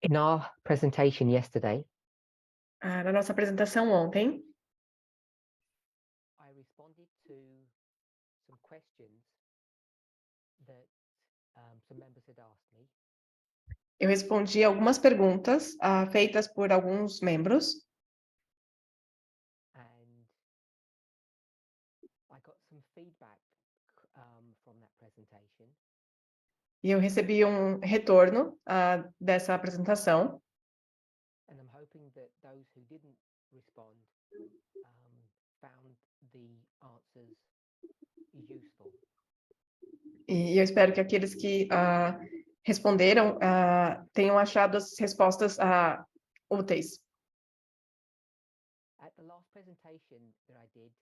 In our presentation yesterday, Na nossa apresentação ontem, I responded to some questions that some members had asked me, eu respondi algumas perguntas feitas por alguns membros and I got some feedback from that presentation. e eu recebi um retorno dessa apresentação. And I'm hoping that those who didn't respond found the answers useful. E eu espero que aqueles que responderam tenham achado as respostas úteis. At the last presentation that I did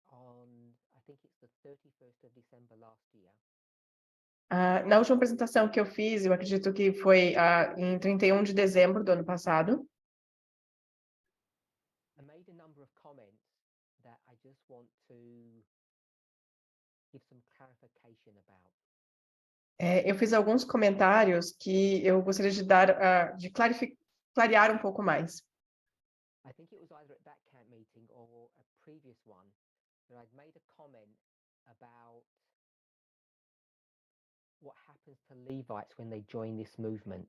on, I think it's the 31st of December last year, Na última apresentação que eu fiz, eu acredito que foi em 31 de dezembro do ano passado, I made a number of comments that I just want to give some clarification about. eu fiz alguns comentários que eu gostaria de dar, de clarear um pouco mais. I think it was either at that camp meeting or a previous one that I'd made a comment about what happens to Levites when they join this movement.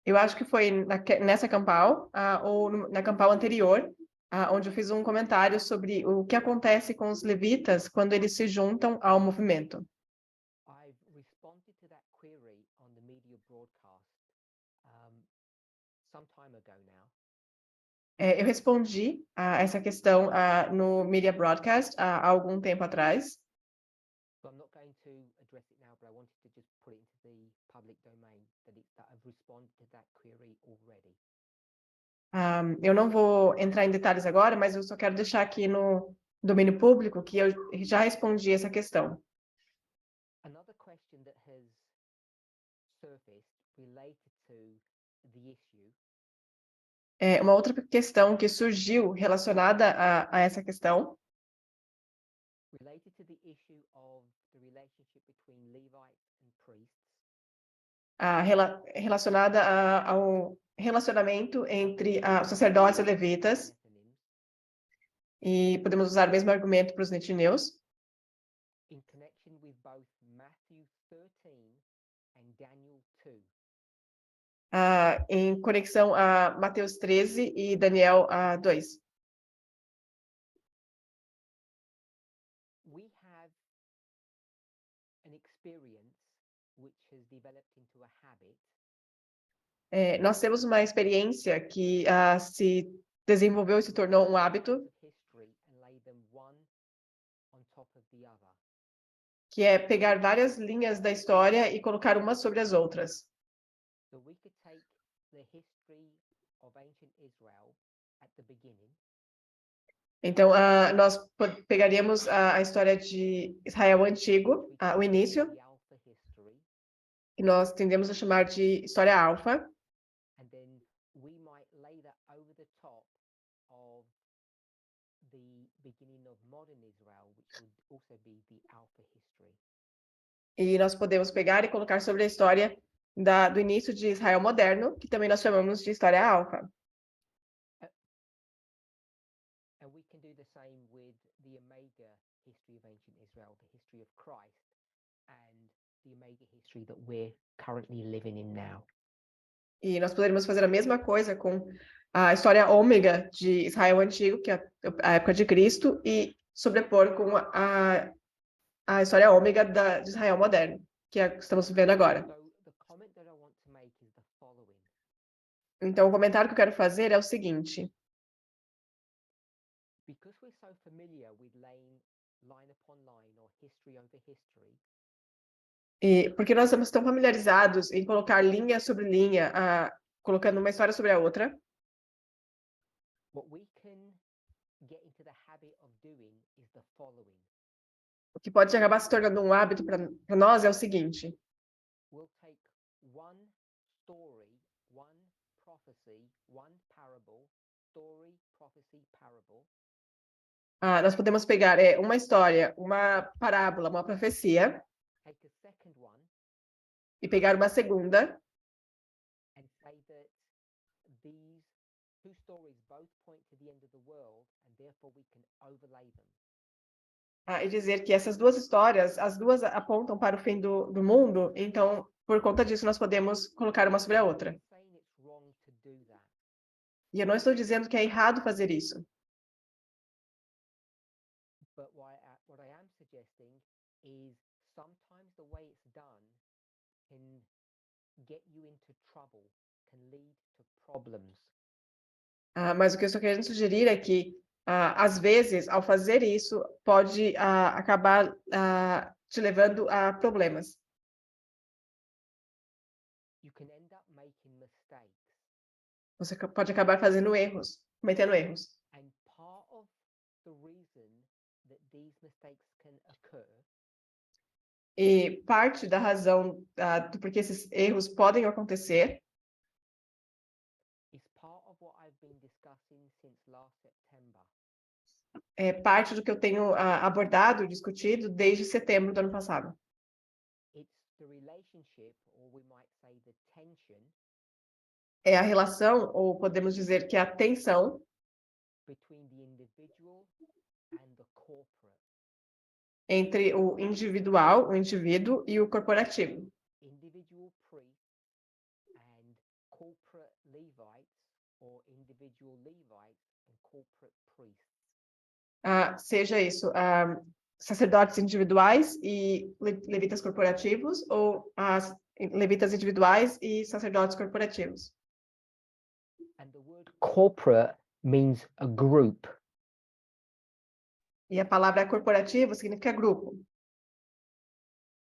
Eu acho que foi nessa Campal, ou na Campal anterior, onde eu fiz um comentário sobre o que acontece com os levitas quando eles se juntam ao movimento. I've responded to that query on the media broadcast some time ago now. Eu respondi a essa questão no Media Broadcast há algum tempo atrás. So I'm not going to address it now, but I wanted to just put it into the public domain that I've responded to that query already. Eu não vou entrar em detalhes agora, mas eu só quero deixar aqui no domínio público que eu já respondi essa questão. Another question that has surfaced related to the issue Uma outra questão que surgiu relacionada a essa questão related to the issue of the relationship between Levites and priests relacionada ao relacionamento entre sacerdotes e levitas, Nethinims, e podemos usar o mesmo argumento para os netineus, in connection with both Matthew 13 and Daniel 2. em conexão a Mateus 13 e Daniel 2. We have an experience which has developed into a habit Nós temos uma experiência que se desenvolveu e se tornou um hábito, of history and lay them one on top of the other. que é pegar várias linhas da história e colocar umas sobre as outras. So we could take the history of ancient Israel at the beginning Então, nós pegaríamos a história de Israel antigo, we could o início, the Alpha history, que nós tendemos a chamar de história alfa, and then we might lay that over the top of the beginning of modern Israel, which would also be the Alpha history. e nós podemos pegar e colocar sobre a história do início de Israel moderno, que também nós chamamos de história alfa. And we can do the same with the Omega history of ancient Israel, the history of Christ, and the Omega history that we're currently living in now. E nós poderíamos fazer a mesma coisa com a história ômega de Israel antigo, que é a época de Cristo, e sobrepor com a história ômega de Israel moderno, que é a que estamos vivendo agora. So the comment that I want to make is the following. Então, o comentário que eu quero fazer é o seguinte: Because we're so familiar with laying line upon line or history over history, porque nós estamos tão familiarizados em colocar linha sobre linha, colocando uma história sobre a outra, what we can get into the habit of doing is the following. o que pode acabar se tornando um hábito para nós é o seguinte: We'll take one story, one prophecy, one parable, story, prophecy, parable, nós podemos pegar uma história, uma parábola, uma profecia, take a second one e pegar uma segunda and say that two stories both point to the end of the world, and therefore we can overlay them. E dizer que essas duas histórias, as duas apontam para o fim do mundo, então, por conta disso, nós podemos colocar uma sobre a outra. I'm saying it's wrong to do that. E eu não estou dizendo que é errado fazer isso. But what I am suggesting is sometimes the way it's done can get you into trouble, can lead to problems. Mas o que eu estou querendo sugerir é que, às vezes, ao fazer isso, pode acabar te levando a problemas. You can end up making mistakes. Você pode acabar fazendo erros, cometendo erros. And part of the reason that these mistakes can occur E parte da razão do porquê esses erros podem acontecer is part of what I've been discussing since last September. é parte do que eu tenho abordado, discutido desde setembro do ano passado. It's the relationship, or we might say the tension, É a relação, ou podemos dizer que é a tensão between the individual and the corporate. entre o individual, o indivíduo, e o corporativo. Individual priests and corporate Levites, or individual Levites and corporate priests. Seja isso sacerdotes individuais e levitas corporativos, ou levitas individuais e sacerdotes corporativos. And the word corporate means a group. E a palavra corporativo significa grupo.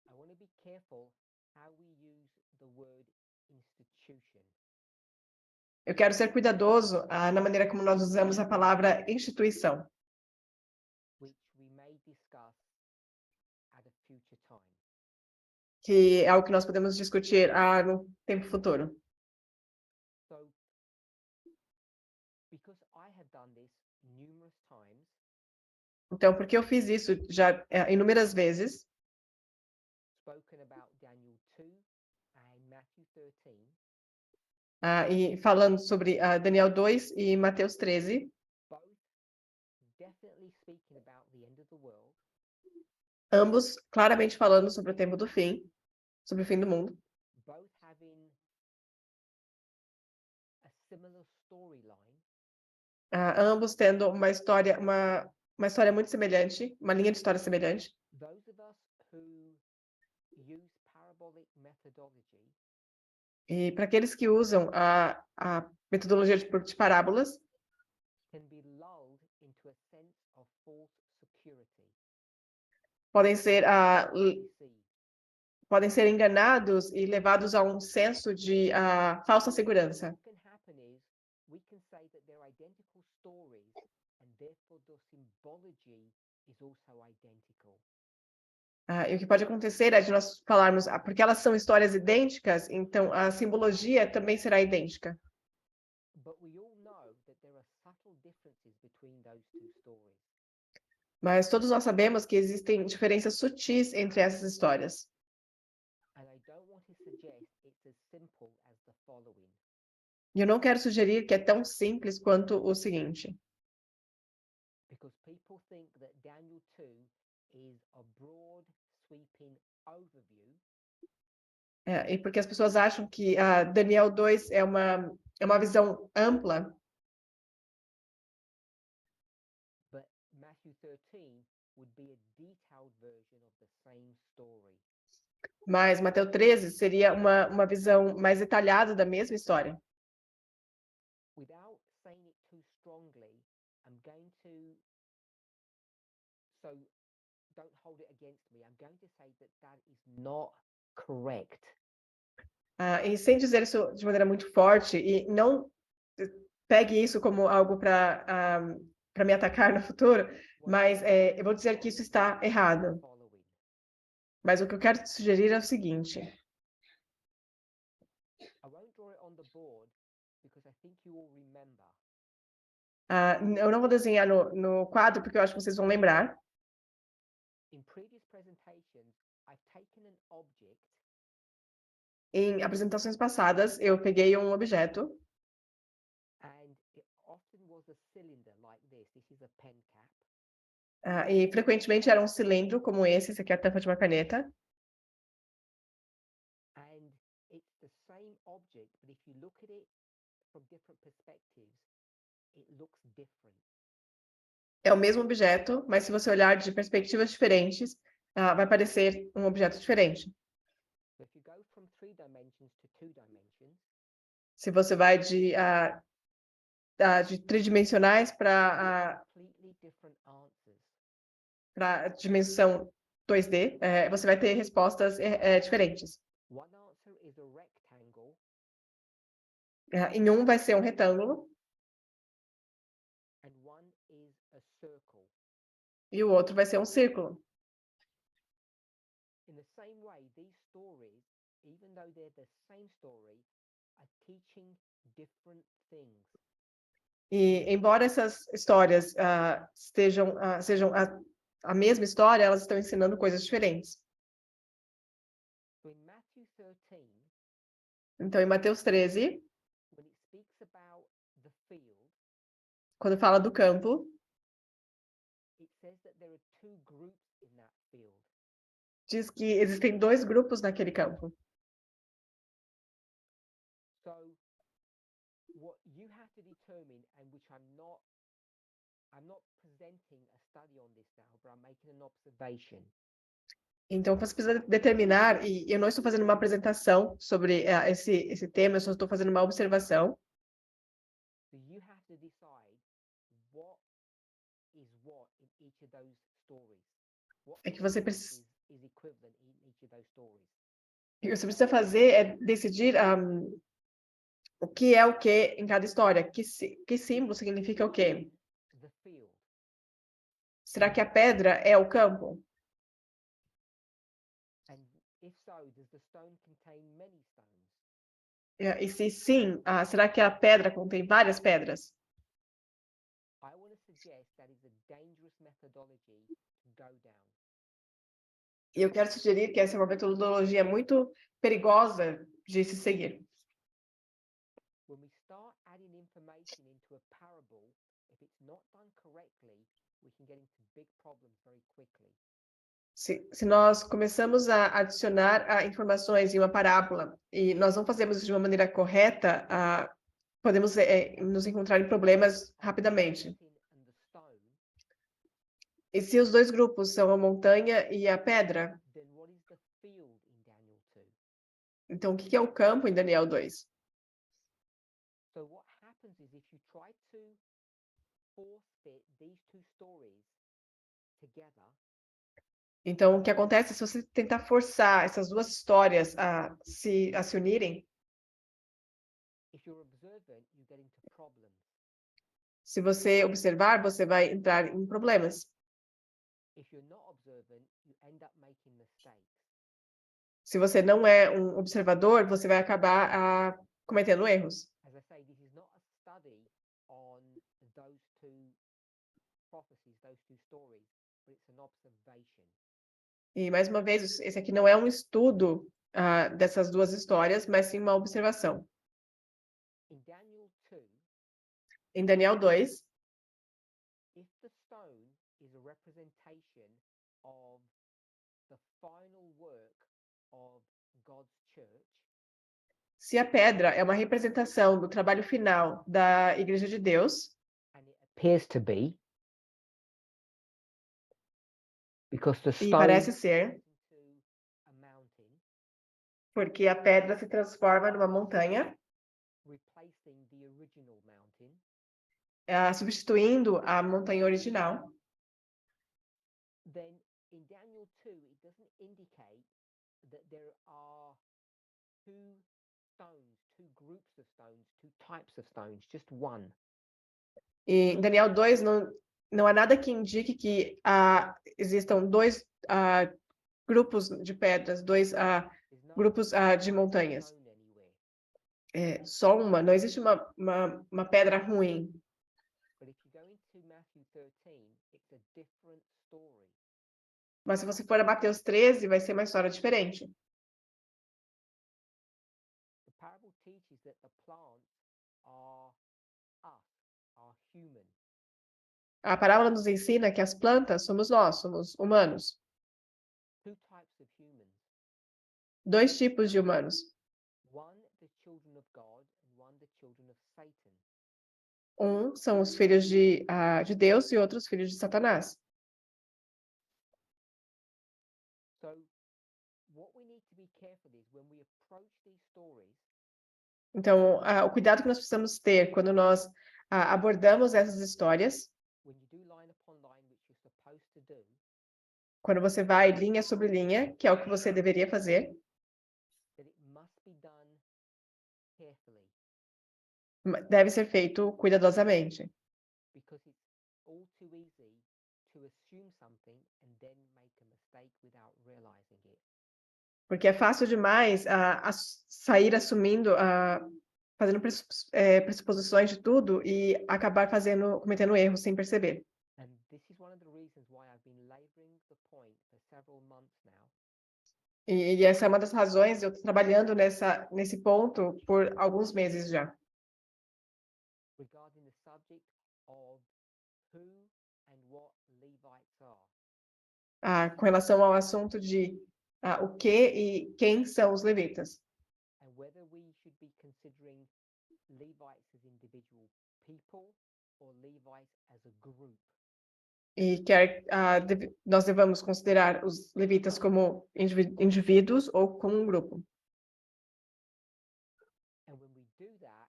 I want to be careful how we use the word institution. Eu quero ser cuidadoso na maneira como nós usamos a palavra instituição, Which we may discuss at a future time. que é algo que nós podemos discutir no tempo futuro. So, because I have done this numerous times, Então, porque eu fiz isso já inúmeras vezes, spoken about Daniel 2 and Matthew 13, e falando sobre Daniel 2 e Mateus 13, both definitely speaking about the end of the world, ambos claramente falando sobre o tempo do fim, sobre o fim do mundo, both having a similar storyline, ambos tendo uma história muito semelhante, uma linha de história semelhante. those of us who use parabolic methodology E para aqueles que usam a metodologia de parábolas, can be lulled into a sense of false security. podem ser Deceived. podem ser enganados e levados a um senso de falsa segurança. What can happen is we can say that they're identical stories and therefore the symbology is also identical. E o que pode acontecer é de nós falarmos, porque elas são histórias idênticas, então a simbologia também será idêntica. But we all know that there are subtle differences between those two stories. Mas todos nós sabemos que existem diferenças sutis entre essas histórias. And I don't want to suggest it's as simple as the following. E eu não quero sugerir que é tão simples quanto o seguinte. Because people think that Daniel 2 is a broad, sweeping overview. E porque as pessoas acham que Daniel 2 é uma visão ampla, But Matthew 13 would be a detailed version of the same story. mas Mateus 13 seria uma visão mais detalhada da mesma história. Without saying it too strongly, I'm going to, so don't hold it against me, I'm going to say that that is not correct. E sem dizer isso de maneira muito forte, e não pegue isso como algo para me atacar no futuro, mas eu vou dizer que isso está errado. Following. Mas o que eu quero te sugerir é o seguinte. I won't draw it on the board because I think you all remember. Eu não vou desenhar no quadro, porque eu acho que vocês vão lembrar. In previous presentations, I've taken an object Em apresentações passadas, eu peguei um objeto and often was a cylinder like this. This is a pen cap. E frequentemente era um cilindro como esse aqui é a tampa de uma caneta. And it's the same object, but if you look at it from different perspectives, it looks different. É o mesmo objeto, mas se você olhar de perspectivas diferentes, vai parecer um objeto diferente. So if you go from 3 dimensions to 2 dimensions, Se você vai de tridimensionais para completely different answers. a dimensão 2D, você vai ter respostas diferentes. One answer is a rectangle, Em um vai ser um retângulo and one is a circle. e o outro vai ser um círculo. In the same way, these stories, even though they're the same story, are teaching different things. E embora essas histórias sejam a mesma história, elas estão ensinando coisas diferentes. So in Matthew 13, Então, em Mateus 13, when it speaks about the field, quando fala do campo, it says that there are 2 groups in that field. diz que existem 2 grupos naquele campo. So what you have to determine, and which I'm not presenting a study on this now, but I'm making an observation. Então, você precisa determinar, e eu não estou fazendo uma apresentação sobre esse tema, eu só estou fazendo uma observação. So you have to decide what is what in each of those stories. What É que você precisa, is equivalent in each of those stories. o que você precisa fazer é decidir o que é o que em cada história. Que símbolo significa o quê? The field. Será que a pedra é o campo? And if so, does the stone contain many stones? E se sim, será que a pedra contém várias pedras? I want to suggest that is a dangerous methodology to go down. E eu quero sugerir que essa é uma metodologia muito perigosa de se seguir. When we start adding information into a parable, if it's not done correctly, we can get into big problems very quickly. Se nós começamos a adicionar informações em uma parábola e nós não fazemos isso de uma maneira correta, podemos nos encontrar em problemas rapidamente. And the stone, E se os 2 grupos são a montanha e a pedra, then what is the field in Daniel 2? então o que é o campo em Daniel 2? So what happens is if you try to force fit these 2 stories together, Então, o que acontece se você tentar forçar essas 2 histórias a se unirem? if you're observant, you get into problems. Se você observar, você vai entrar em problemas. If you're not observant, you end up making mistakes. Se você não é um observador, você vai acabar cometendo erros. As I say, this is not a study on those 2 prophecies, those 2 stories, but it's an observation. E, mais uma vez, esse aqui não é um estudo dessas 2 histórias, mas sim uma observação. In Daniel 2, Em Daniel 2, if the stone is a representation of the final work of God's church, se a pedra é uma representação do trabalho final da Igreja de Deus, and it appears to be, because the e stone parece ser, into a mountain, porque a pedra se transforma numa montanha, replacing the original mountain, substituindo a montanha original, then in Daniel 2, it doesn't indicate that there are 2 stones, 2 groups of stones, 2 types of stones, just one. E em Daniel 2 não há nada que indique que existam 2 grupos de pedras, 2 There's no grupos de montanhas. stone anywhere. Só uma, não existe uma pedra ruim. But if you go into Matthew 13, it's a different story. Mas se você for a Mateus 13, vai ser uma história diferente. The parable teaches that the plants are us, human. A parábola nos ensina que as plantas somos nós, somos humanos. Two types of humans. Dois tipos de humanos. One, the children of God, and one, the children of Satan. Um são os filhos de Deus e outros filhos de Satanás. So what we need to be careful is when we approach these stories, Então, o cuidado que nós precisamos ter quando nós abordamos essas histórias, when you do line upon line, which you're supposed to do, quando você vai linha sobre linha, que é o que você deveria fazer, that it must be done carefully, deve ser feito cuidadosamente. because it's all too easy to assume something and then make a mistake without realizing it. Porque é fácil demais sair assumindo, fazendo pressuposições de tudo e acabar cometendo erros sem perceber. And this is one of the reasons why I've been laboring the point for several months now, E essa é uma das razões, eu estou trabalhando nesse ponto por alguns meses já. regarding the subject of who and what Levites are, Com relação ao assunto de o que e quem são os levitas. and whether we should be considering Levites as individual people or Levites as a group. E quer nós devamos considerar os levitas como indivíduos ou como um grupo. And when we do that,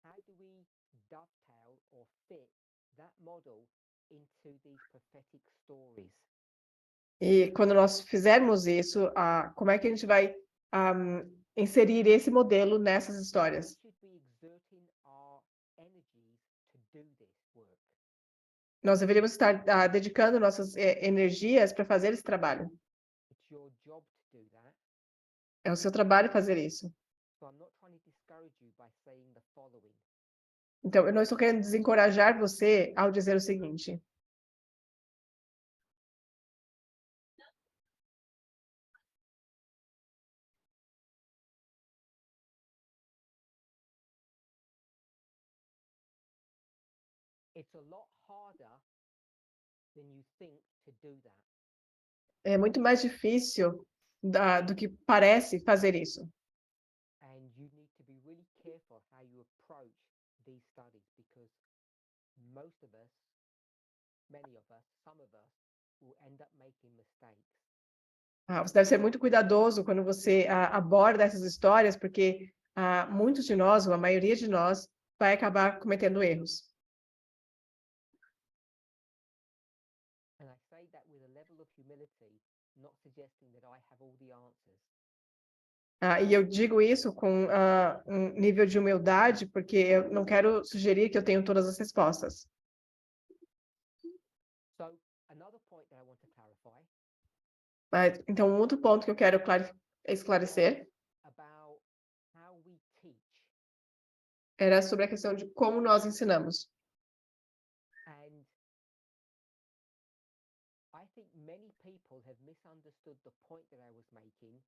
how do we dovetail or fit that model into these prophetic stories? E quando nós fizermos isso, como é que a gente vai inserir esse modelo nessas histórias? We should be exerting our energies to do this work. Nós deveríamos estar dedicando nossas energias para fazer esse trabalho. It's your job to do that. É o seu trabalho fazer isso. So I'm not trying to discourage you by saying the following. Então, eu não estou querendo desencorajar você ao dizer o seguinte. It's a lot harder than you think to do that. É muito mais difícil do que parece fazer isso. And you need to be really careful how you approach these studies, because most of us, many of us, some of us will end up making mistakes. Você deve ser muito cuidadoso quando você aborda essas histórias, porque muitos de nós, ou a maioria de nós, vai acabar cometendo erros. And I say that with a level of humility, not suggesting that I have all the answers. E eu digo isso com um nível de humildade, porque eu não quero sugerir que eu tenho todas as respostas. So another point that I want to clarify Então, um outro ponto que eu quero esclarecer about how we teach. era sobre a questão de como nós ensinamos. And I think many people have misunderstood the point that I was making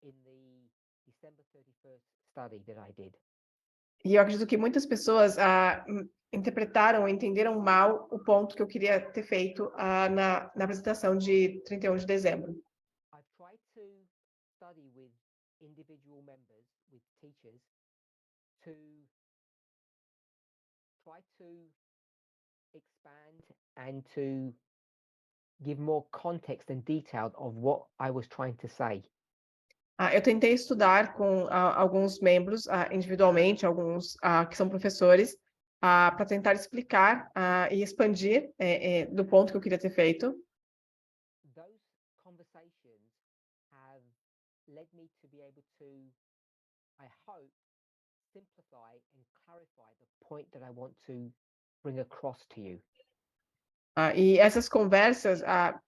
in the December 31st study that I did. E eu acredito que muitas pessoas interpretaram, entenderam mal o ponto que eu queria ter feito na apresentação de 31 de dezembro. I've tried to study with individual members, with teachers, to try to expand and to give more context and detail of what I was trying to say. Eu tentei estudar com alguns membros individualmente, alguns que são professores, para tentar explicar e expandir do ponto que eu queria ter feito. Those conversations have led me to be able to, I hope, simplify and clarify the point that I want to bring across to you. E essas conversas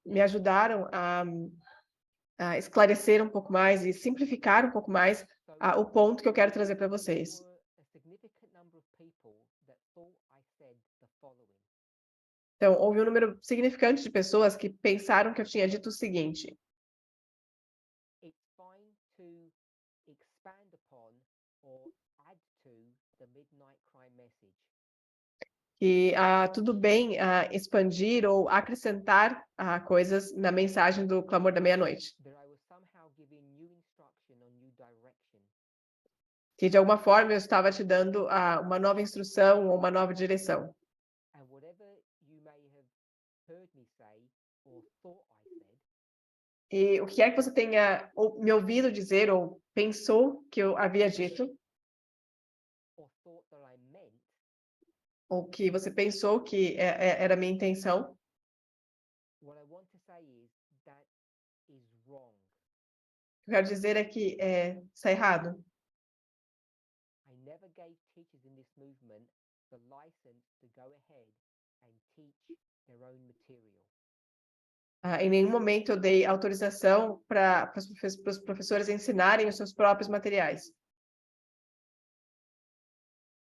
me ajudaram a esclarecer um pouco mais e simplificar um pouco mais o ponto que eu quero trazer para vocês. There were a significant number of people that thought I said the following. Então, houve um número significante de pessoas que pensaram que eu tinha dito o seguinte: It's fine to expand upon or add to the midnight crime message. que tudo bem expandir ou acrescentar coisas na mensagem do clamor da meia-noite. that I was somehow giving new instruction or new direction. Que de alguma forma eu estava te dando uma nova instrução ou uma nova direção. And whatever you may have heard me say or thought I said, E o que é que você tenha me ouvido dizer ou pensou que eu havia dito, or thought that I meant, ou que você pensou que era a minha intenção, what I want to say is that is wrong. o que eu quero dizer é que está errado. I never gave teachers in this movement the license to go ahead and teach their own material. Em nenhum momento eu dei autorização para os professores ensinarem os seus próprios materiais.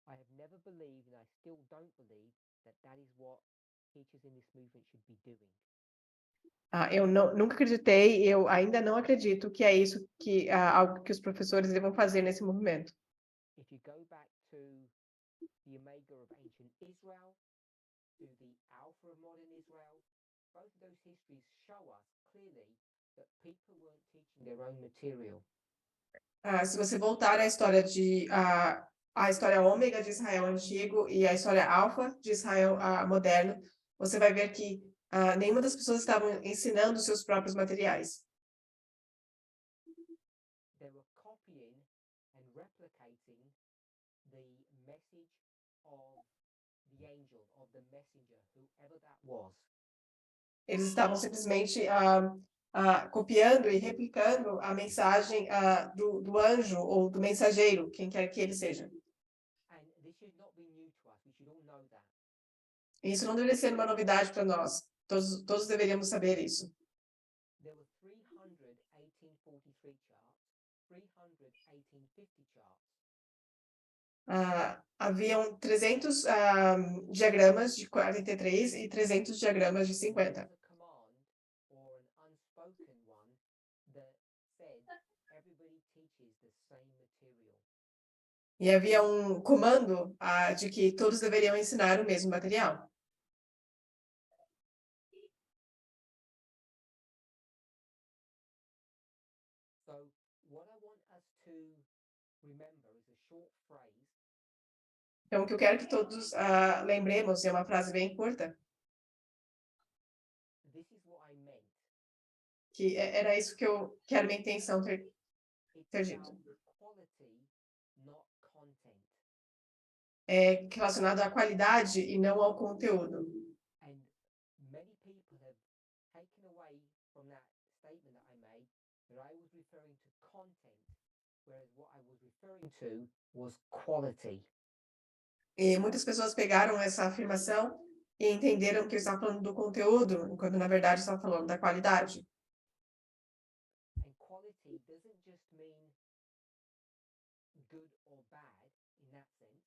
I have never believed, and I still don't believe, that that is what teachers in this movement should be doing. Eu nunca acreditei, eu ainda não acredito que é isso que algo que os professores devam fazer nesse movimento. If you go back to the Omega of ancient Israel, to the Alpha of modern Israel, both of those histories show us clearly that people weren't teaching their own material. Se você voltar à história a história ômega de Israel antigo e a história alfa de Israel moderno, você vai ver que nenhuma das pessoas estavam ensinando seus próprios materiais. They were copying and replicating the message of the angel, of the messenger, whoever that was. Eles estavam simplesmente copiando e replicando a mensagem do anjo ou do mensageiro, quem quer que ele seja. And this should not be new to us. We should all know that. Isso não deveria ser uma novidade para nós. Todos deveríamos saber isso. There were 300 1843 charts, 300 1850 charts. Haviam 300 diagramas de 43 e 300 diagramas de 50. There was a command or an unspoken one that said everybody teaches the same material. E havia um comando de que todos deveriam ensinar o mesmo material. So what I want us to remember is a short phrase. Então, o que eu quero que todos lembremos é uma frase bem curta, This is what I meant. que era isso que era minha intenção ter It's dito. about quality, not content. Relacionado à qualidade e não ao conteúdo. And many people have taken away from that statement that I made that I was referring to content, whereas what I was referring to was quality. E muitas pessoas pegaram essa afirmação e entenderam que eu estava falando do conteúdo, enquanto na verdade eu estava falando da qualidade. And quality doesn't just mean good or bad in that sense.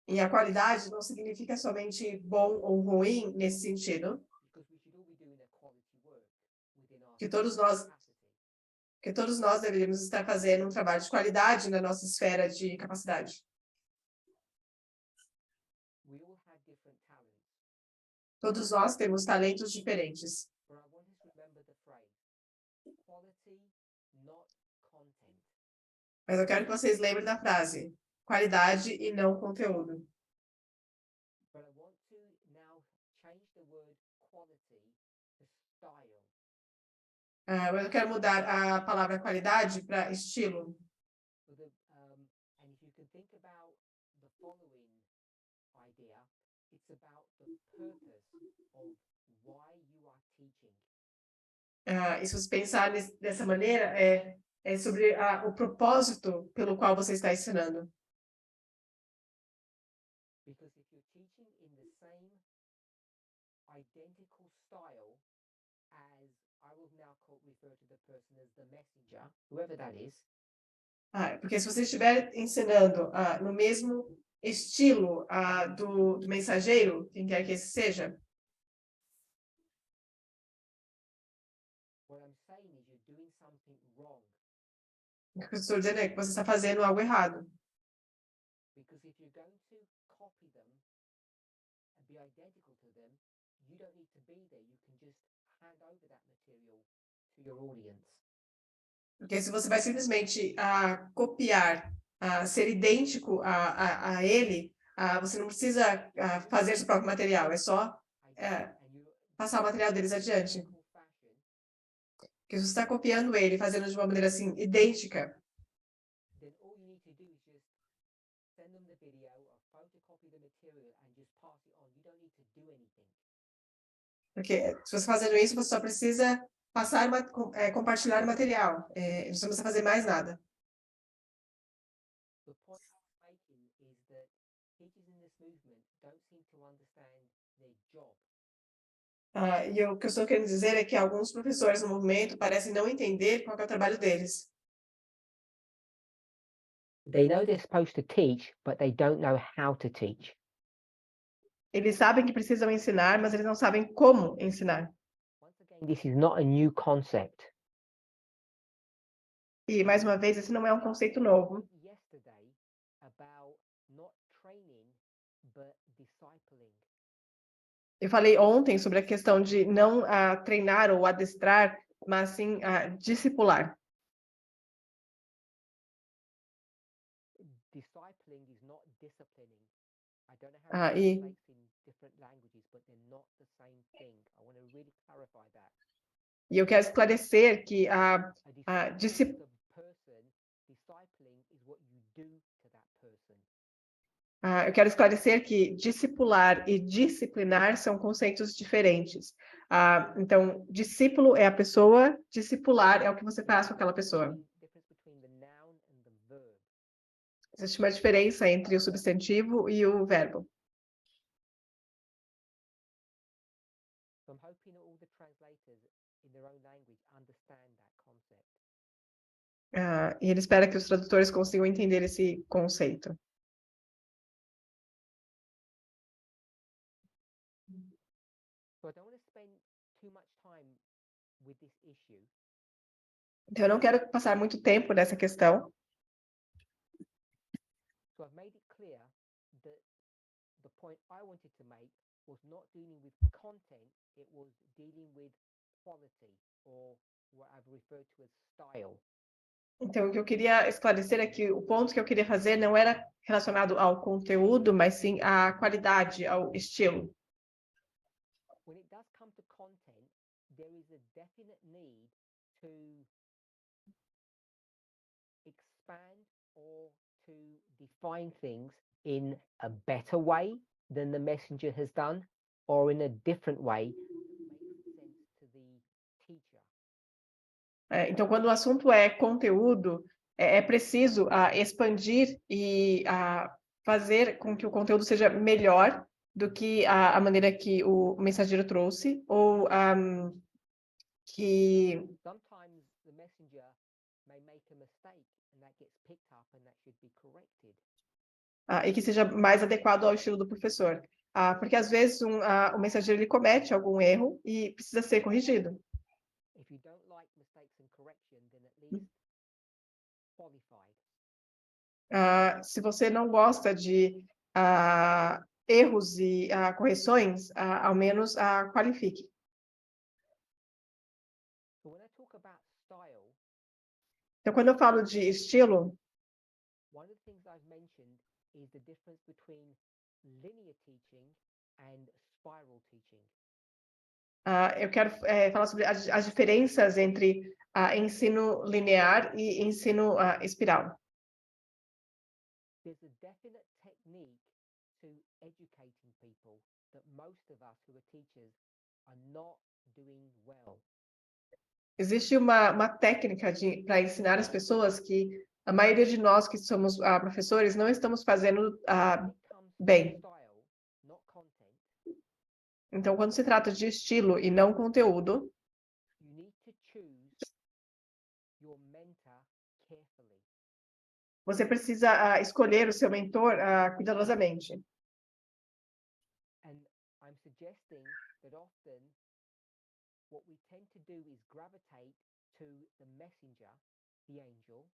E a qualidade não significa somente bom ou ruim nesse sentido, Because we should all be doing a quality work within our que todos nós capacity. que todos nós deveríamos estar fazendo um trabalho de qualidade na nossa esfera de capacidade. We all have different talents, Todos nós temos talentos diferentes. but I want us to remember the phrase quality, not content. Mas eu quero que vocês lembrem da frase: qualidade e não conteúdo. But I want to now change the word quality to style. Mas eu quero mudar a palavra qualidade para estilo. And if you can think about the following idea, it's about the purpose of why you are teaching. E se você pensar dessa maneira, é sobre o propósito pelo qual você está ensinando. Because if you're teaching in the same identical style as I will now refer to the person as the messenger, whoever that is. Porque se você estiver ensinando no mesmo estilo do mensageiro, quem quer que esse seja, What I'm saying is you're doing something wrong. o que eu estou dizendo é que você está fazendo algo errado. Because if you're going to copy them be identical to them, you don't need to be there. You can just hand over that material to your audience. Porque se você vai simplesmente copiar, ser idêntico a ele, você não precisa fazer seu próprio material, é só passar o material deles adiante. Porque se você está copiando ele, fazendo de uma maneira assim, idêntica, then all you need to do is just send them the video or photocopy the material and just pass it on. You don't need to do anything. porque se você fazendo isso, você só precisa passar, compartilhar o material. Você não precisa fazer mais nada. The point I'm making is that teachers in this movement don't seem to understand their job. E o que eu estou querendo dizer é que alguns professores no movimento parecem não entender qual que é o trabalho deles. They know they're supposed to teach, but they don't know how to teach. Eles sabem que precisam ensinar, mas eles não sabem como ensinar. Once again, this is not a new concept. E, mais uma vez, esse não é um conceito novo. Yesterday about not training, but discipling. Eu falei ontem sobre a questão de não treinar ou adestrar, mas sim discipular. Discipling is not disciplining. I don't know how it translates in different languages, but they're not the same thing. I want to really clarify that. E eu quero esclarecer que Discipling is what you do to that person. Eu quero esclarecer que discipular e disciplinar são conceitos diferentes. Então, discípulo é a pessoa, discipular é o que você faz com aquela pessoa. Existe uma diferença entre o substantivo e o verbo. I'm hoping that all the translators in their own language understand that concept. E ele espera que os tradutores consigam entender esse conceito. So I don't want to spend too much time with this issue. Então, eu não quero passar muito tempo nessa questão. So I've made it clear that the point I wanted to make was not dealing with content, it was dealing with quality, or what I've referred to as style. Então, o que eu queria esclarecer é que o ponto que eu queria fazer não era relacionado ao conteúdo, mas sim à qualidade, ao estilo. When it does come to content, there is a definite need to expand or to define things in a better way than the messenger has done, or in a different way that makes sense to the teacher. Então, quando o assunto é conteúdo, é preciso expandir e fazer com que o conteúdo seja melhor do que a maneira que o mensageiro trouxe, ou que Sometimes the messenger may make a mistake and that gets picked up and that should be corrected. E que seja mais adequado ao estilo do professor. Porque às vezes o mensageiro ele comete algum erro e precisa ser corrigido. If you don't like mistakes and correction, then at least qualified. Se você não gosta de erros e correções, ao menos qualifique. So when I talk about style, Então, quando eu falo de estilo, one of the things I've mentioned is the difference between linear teaching and spiral teaching. eu quero falar sobre as diferenças entre ensino linear e ensino espiral. There's a definite technique to educating people that most of us who are teachers are not doing well. Existe uma técnica para ensinar as pessoas que a maioria de nós que somos professores não estamos fazendo bem. Style, not content. Então, quando se trata de estilo e não conteúdo, You need to choose your mentor carefully. você precisa escolher o seu mentor cuidadosamente. And I'm suggesting that often what we tend to do is gravitate to the messenger, the angel.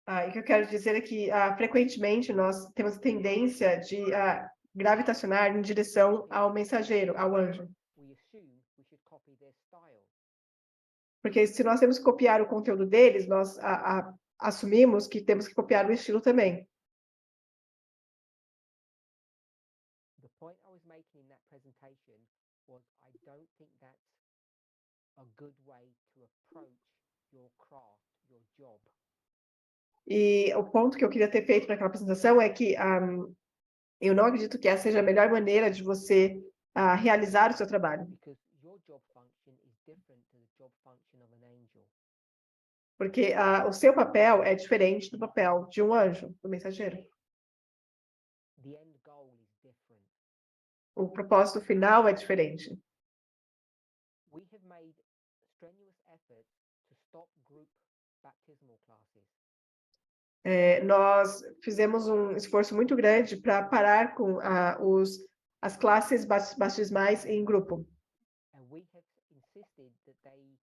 E o que eu quero dizer é que frequentemente nós temos tendência de gravitacionar em direção ao mensageiro, ao anjo. We assume we should copy their style. Porque se nós temos que copiar o conteúdo deles, nós assumimos que temos que copiar o estilo também. The point I was making in that presentation was I don't think that's a good way to approach your craft, your job. E o ponto que eu queria ter feito naquela apresentação é que eu não acredito que essa seja a melhor maneira de você realizar o seu trabalho. Because your job function is different to the job function of an angel. Porque o seu papel é diferente do papel de um anjo, do mensageiro. The end goal is different. O propósito final é diferente. We have made strenuous efforts to stop group baptismal classes. Nós fizemos um esforço muito grande para parar com as classes batismais em grupo. And we have insisted that they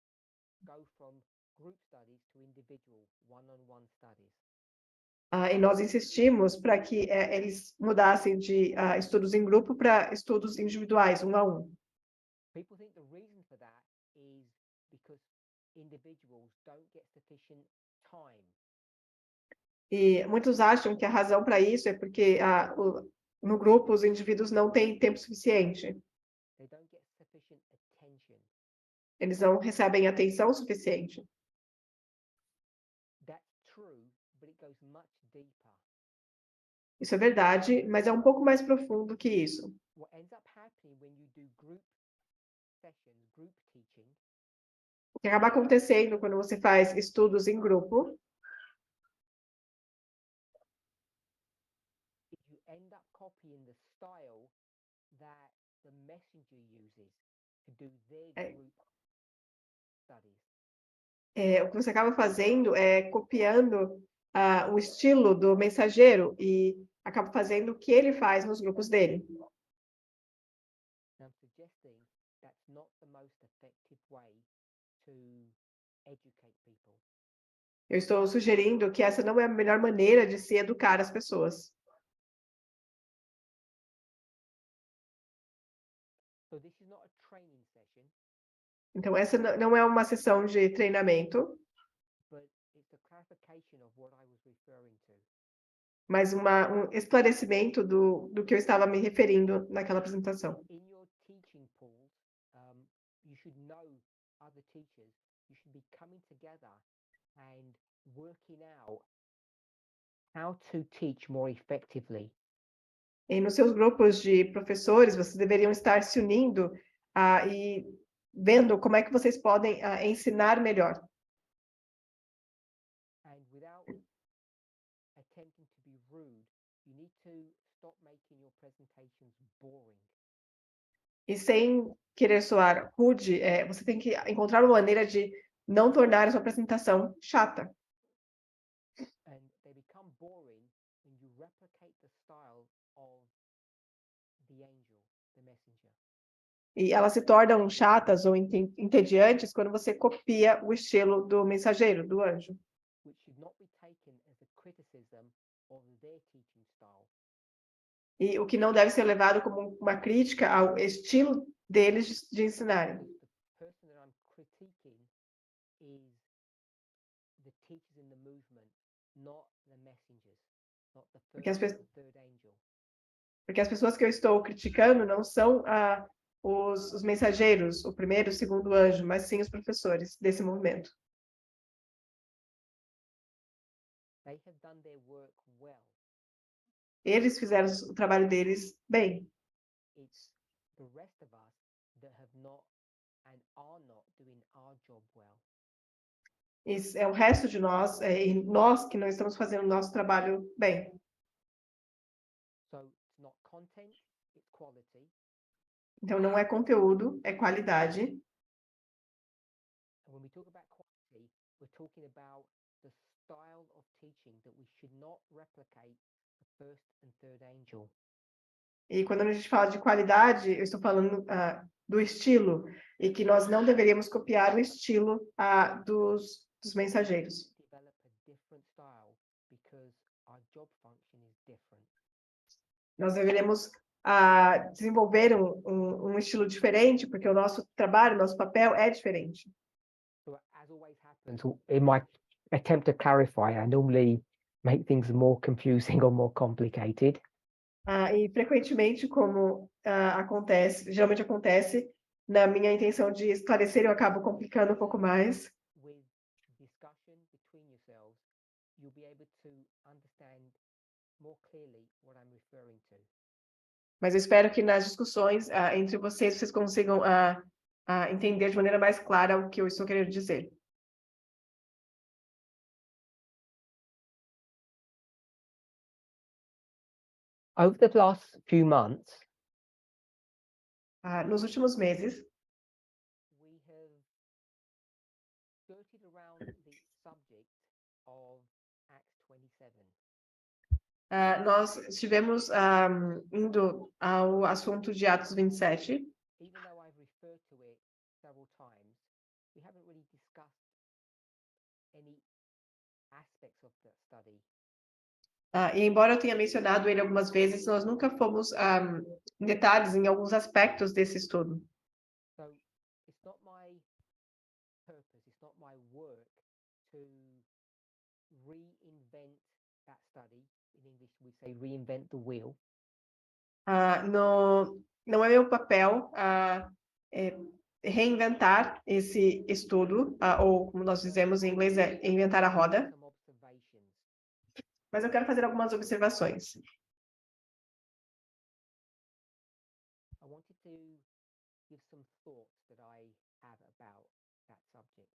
go from group studies to individual one-on-one studies. E nós insistimos para que eles mudassem de estudos em grupo para estudos individuais, um a um. People think the reason for that is because individuals don't get sufficient time. E muitos acham que a razão para isso é porque no grupo os indivíduos não têm tempo suficiente. They don't get sufficient attention. Eles não recebem atenção suficiente. That's true, but it goes much deeper. Isso é verdade, mas é um pouco mais profundo que isso. What ends up happening when you do group sessions, group teaching, O que acaba acontecendo quando você faz estudos em grupo is you end up copying the style that the messenger uses to do their group studies. o que você acaba fazendo é copiando o estilo do mensageiro e acaba fazendo o que ele faz nos grupos dele. And I'm suggesting that's not the most effective way to educate people. Eu estou sugerindo que essa não é a melhor maneira de se educar as pessoas. So this is not a training session, Então, essa não é uma sessão de treinamento, but it's a clarification of what I was referring to. mas um esclarecimento do que eu estava me referindo naquela apresentação. In your teaching pools, you should know other teachers. You should be coming together and working out how to teach more effectively. E nos seus grupos de professores, vocês deveriam estar se unindo e vendo como é que vocês podem ensinar melhor. And without attempting to be rude, you need to stop making your presentations boring. E sem querer soar rude, você tem que encontrar uma maneira de não tornar a sua apresentação chata. And they become boring when you replicate the style of the angel, the messenger. E elas se tornam chatas ou entediantes quando você copia o estilo do mensageiro, do anjo. Which should not be taken as a criticism of their teaching style. E o que não deve ser levado como uma crítica ao estilo deles de ensinarem. The person that I'm critiquing is the teachers in the movement, not the messengers, not the Porque as first and third angel. Porque as pessoas que eu estou criticando não são os mensageiros, o primeiro e o segundo anjo, mas sim os professores desse movimento. They have done their work well. Eles fizeram o trabalho deles bem. It's the rest of us that have not and are not doing our job well. Isso é o resto de nós, e nós que não estamos fazendo o nosso trabalho bem. So it's not content, it's quality. Então não é conteúdo, é qualidade. And when we talk about quality, we're talking about the style of teaching that we should not replicate the first and third angel. E quando a gente fala de qualidade, eu estou falando do estilo, e que nós não deveríamos copiar o estilo dos mensageiros. Develop a different style because our job function is different. Nós deveríamos desenvolver um estilo diferente, porque o nosso trabalho, o nosso papel é diferente. So as always happens, in my attempt to clarify, I normally make things more confusing or more complicated. E frequentemente, como geralmente acontece, na minha intenção de esclarecer, eu acabo complicando um pouco mais. With discussion between yourselves, you'll be able to understand more clearly what I'm referring to. Mas eu espero que nas discussões entre vocês consigam entender de maneira mais clara o que eu estou querendo dizer. Over the last few months, Nos últimos meses, we have skirted around the subject of Acts 27. nós estivemos indo ao assunto de Atos 27. Even though I've referred to it several times, we haven't really discussed any aspects of the study. E embora eu tenha mencionado ele algumas vezes, nós nunca fomos em detalhes em alguns aspectos desse estudo. So it's not my purpose, it's not my work to reinvent that study. In English, we say reinvent the wheel. Não é meu papel reinventar esse estudo, ou como nós dizemos em inglês, é inventar a roda, Some observations. mas eu quero fazer algumas observações. I wanted to give some thoughts that I have about that subject.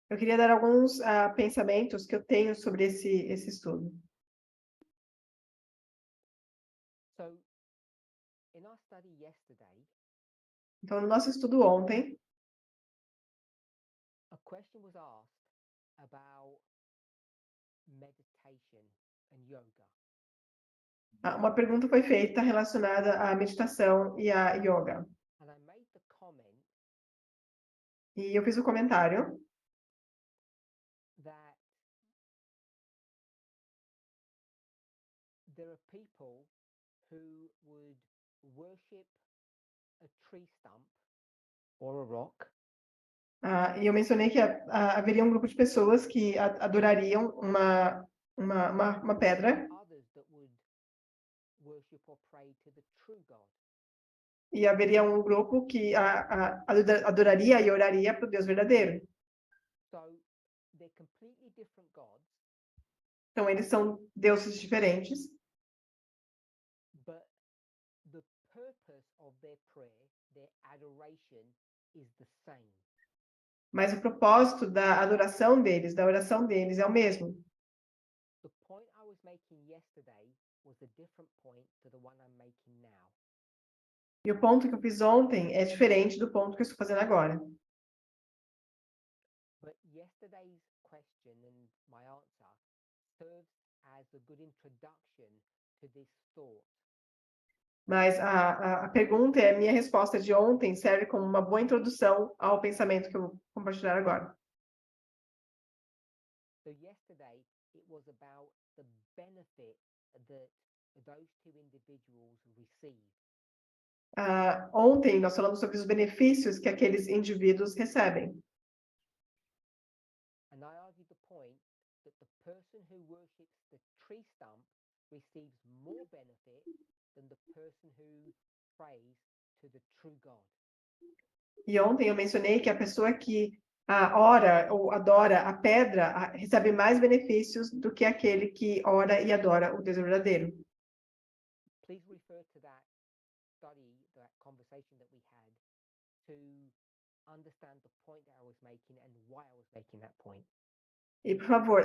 Eu queria dar alguns pensamentos que eu tenho sobre esse estudo. So, in our study yesterday, Então, no nosso estudo ontem, a question was asked about meditation and yoga. uma pergunta foi feita relacionada à meditação e à yoga. And I made the comment E eu fiz o comentário that there are people who would worship a tree stump or a rock, e eu mencionei que haveria um grupo de pessoas que adorariam uma pedra others that would worship or pray to the true God. e haveria um grupo que adoraria e oraria para o Deus verdadeiro. So they're completely different gods, Então, eles são deuses diferentes, but the purpose of their prayer, their adoration, is the same. mas o propósito da adoração deles, da oração deles é o mesmo. The point I was making yesterday was a different point to the one I'm making now. E o ponto que eu fiz ontem é diferente do ponto que eu estou fazendo agora. But yesterday's question and my answer serves as a good introduction to this thought. Mas a pergunta e a minha resposta de ontem serve como uma boa introdução ao pensamento que eu vou compartilhar agora. So yesterday it was about the benefit that those two individuals receive. Ontem nós falamos sobre os benefícios que aqueles indivíduos recebem. And I argued the point that the person who worships the tree stump receives more benefit than the person who prays to the true God. E ontem eu mencionei que a pessoa que ora ou adora a pedra recebe mais benefícios do que aquele que ora e adora o Deus verdadeiro. Please refer to that study, that conversation that we had, to understand the point that I was making and why I was making that point. E, por favor,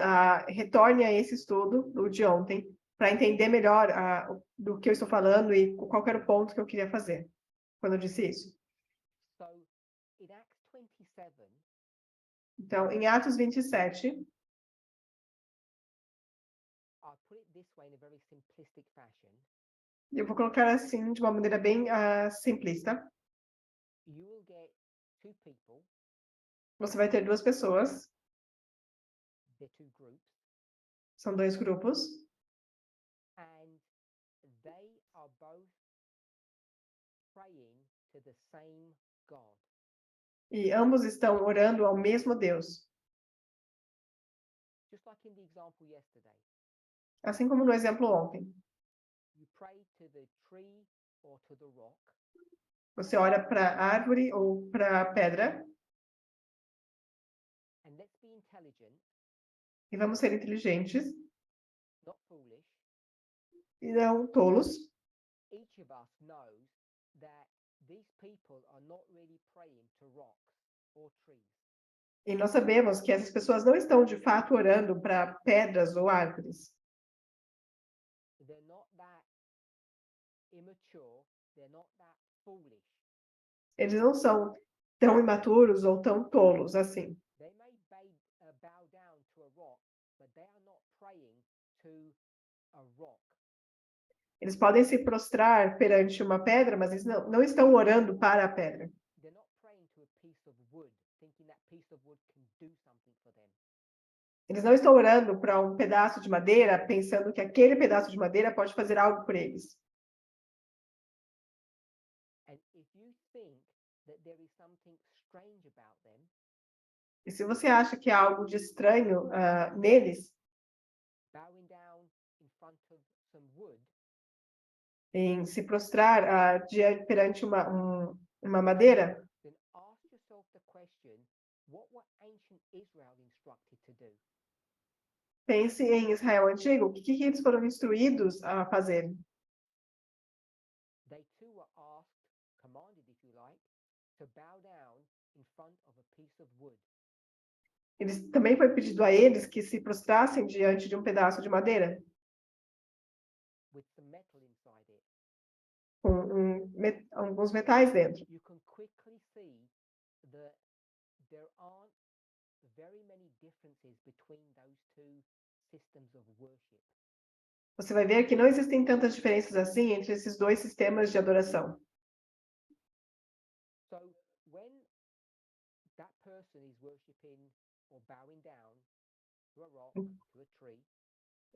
retorne a esse estudo, o de ontem, para entender melhor do que eu estou falando e qual era o ponto que eu queria fazer quando eu disse isso. So, in Acts 27, Então, em Atos 27, I'll put it this way in a very simplistic fashion. eu vou colocar assim, de uma maneira bem simplista. You will get two people, Você vai ter duas pessoas, they're two groups, são dois grupos, and they are both praying to the same God. E ambos estão orando ao mesmo Deus. Just like in the example yesterday, Assim como no exemplo ontem. you pray to the tree or to the rock, Você ora para a árvore ou para a pedra. and let's be intelligent, E vamos ser inteligentes not foolish. e não tolos. Each of us knows that these people are not really praying to rocks or trees. E nós sabemos que essas pessoas não estão de fato orando para pedras ou árvores. They're not that immature, they're not that foolish. Eles não são tão imaturos ou tão tolos assim. They may bow down to a rock, but they are not praying to a rock. Eles podem se prostrar perante uma pedra, mas eles não estão orando para a pedra. They're not praying to a piece of wood, thinking that piece of wood can do something for them. Eles não estão orando para um pedaço de madeira, pensando que aquele pedaço de madeira pode fazer algo por eles. And if you think that there is something strange about them, E se você acha que há algo de estranho neles, bowing down in front of some wood, em se prostrar perante uma madeira, then ask yourself the question, what were ancient Israel instructed to do? pense em Israel antigo, o que eles foram instruídos a fazer? They too were asked, commanded if you like, to bow down in front of a piece of wood. Eles também foi pedido a eles que se prostrassem diante de um pedaço de madeira, With some metal inside it. com alguns metais dentro. You can quickly see that there aren't very many differences between those two systems of worship. Você vai ver que não existem tantas diferenças assim entre esses dois sistemas de adoração. So when that person is worshiping or bowing down to a rock, to a tree,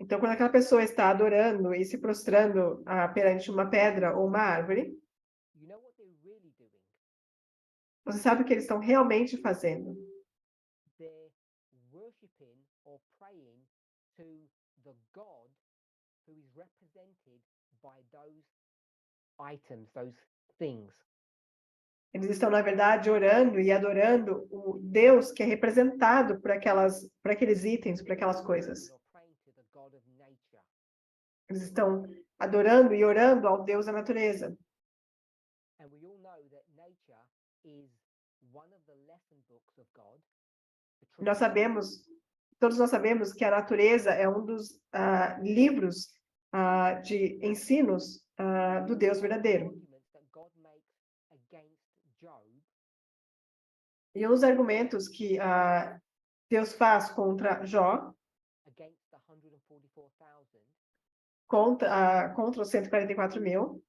Então, quando aquela pessoa está adorando e se prostrando perante uma pedra ou uma árvore, you know what they're really doing? você sabe o que eles estão realmente fazendo. They're worshiping or praying to the God who is represented by those items, those things. Eles estão, na verdade, orando e adorando o Deus que é representado por aqueles itens, por aquelas coisas. You're praying to the God of nature. Eles estão adorando e orando ao Deus da natureza. And we all know that nature is one of the lesson books of God. Todos nós sabemos que a natureza é um dos livros de ensinos do Deus verdadeiro. E um dos argumentos que Deus faz contra Jó, contra os 144.000,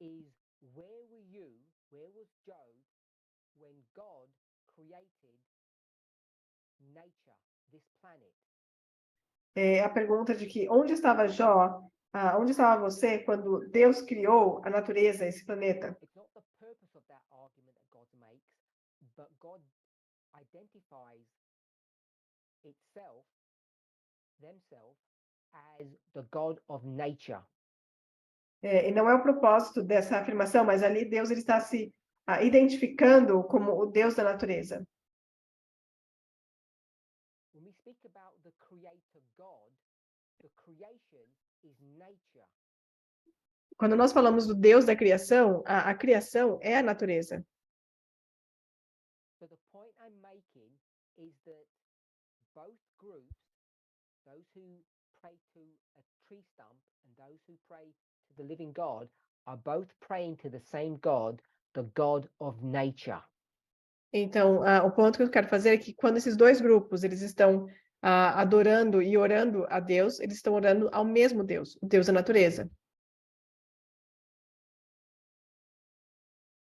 is where was Job when God created nature, this planet? É a pergunta de que onde estava Jó, onde estava você quando Deus criou a natureza, esse planeta? It's not the purpose of that argument that God makes, but God identifies themselves as the God of nature. E não é o propósito dessa afirmação, mas ali Deus ele está se identificando como o Deus da natureza. When we speak about the creator God, the creation is nature. Quando nós falamos do Deus da criação, a criação é a natureza. So the point I'm making is that both groups, those who pray to a tree stump and those who pray to the living God, are both praying to the same God, the God of nature. Então, o ponto que eu quero fazer é que quando esses dois grupos eles estão adorando e orando a Deus, eles estão orando ao mesmo Deus, o Deus da natureza.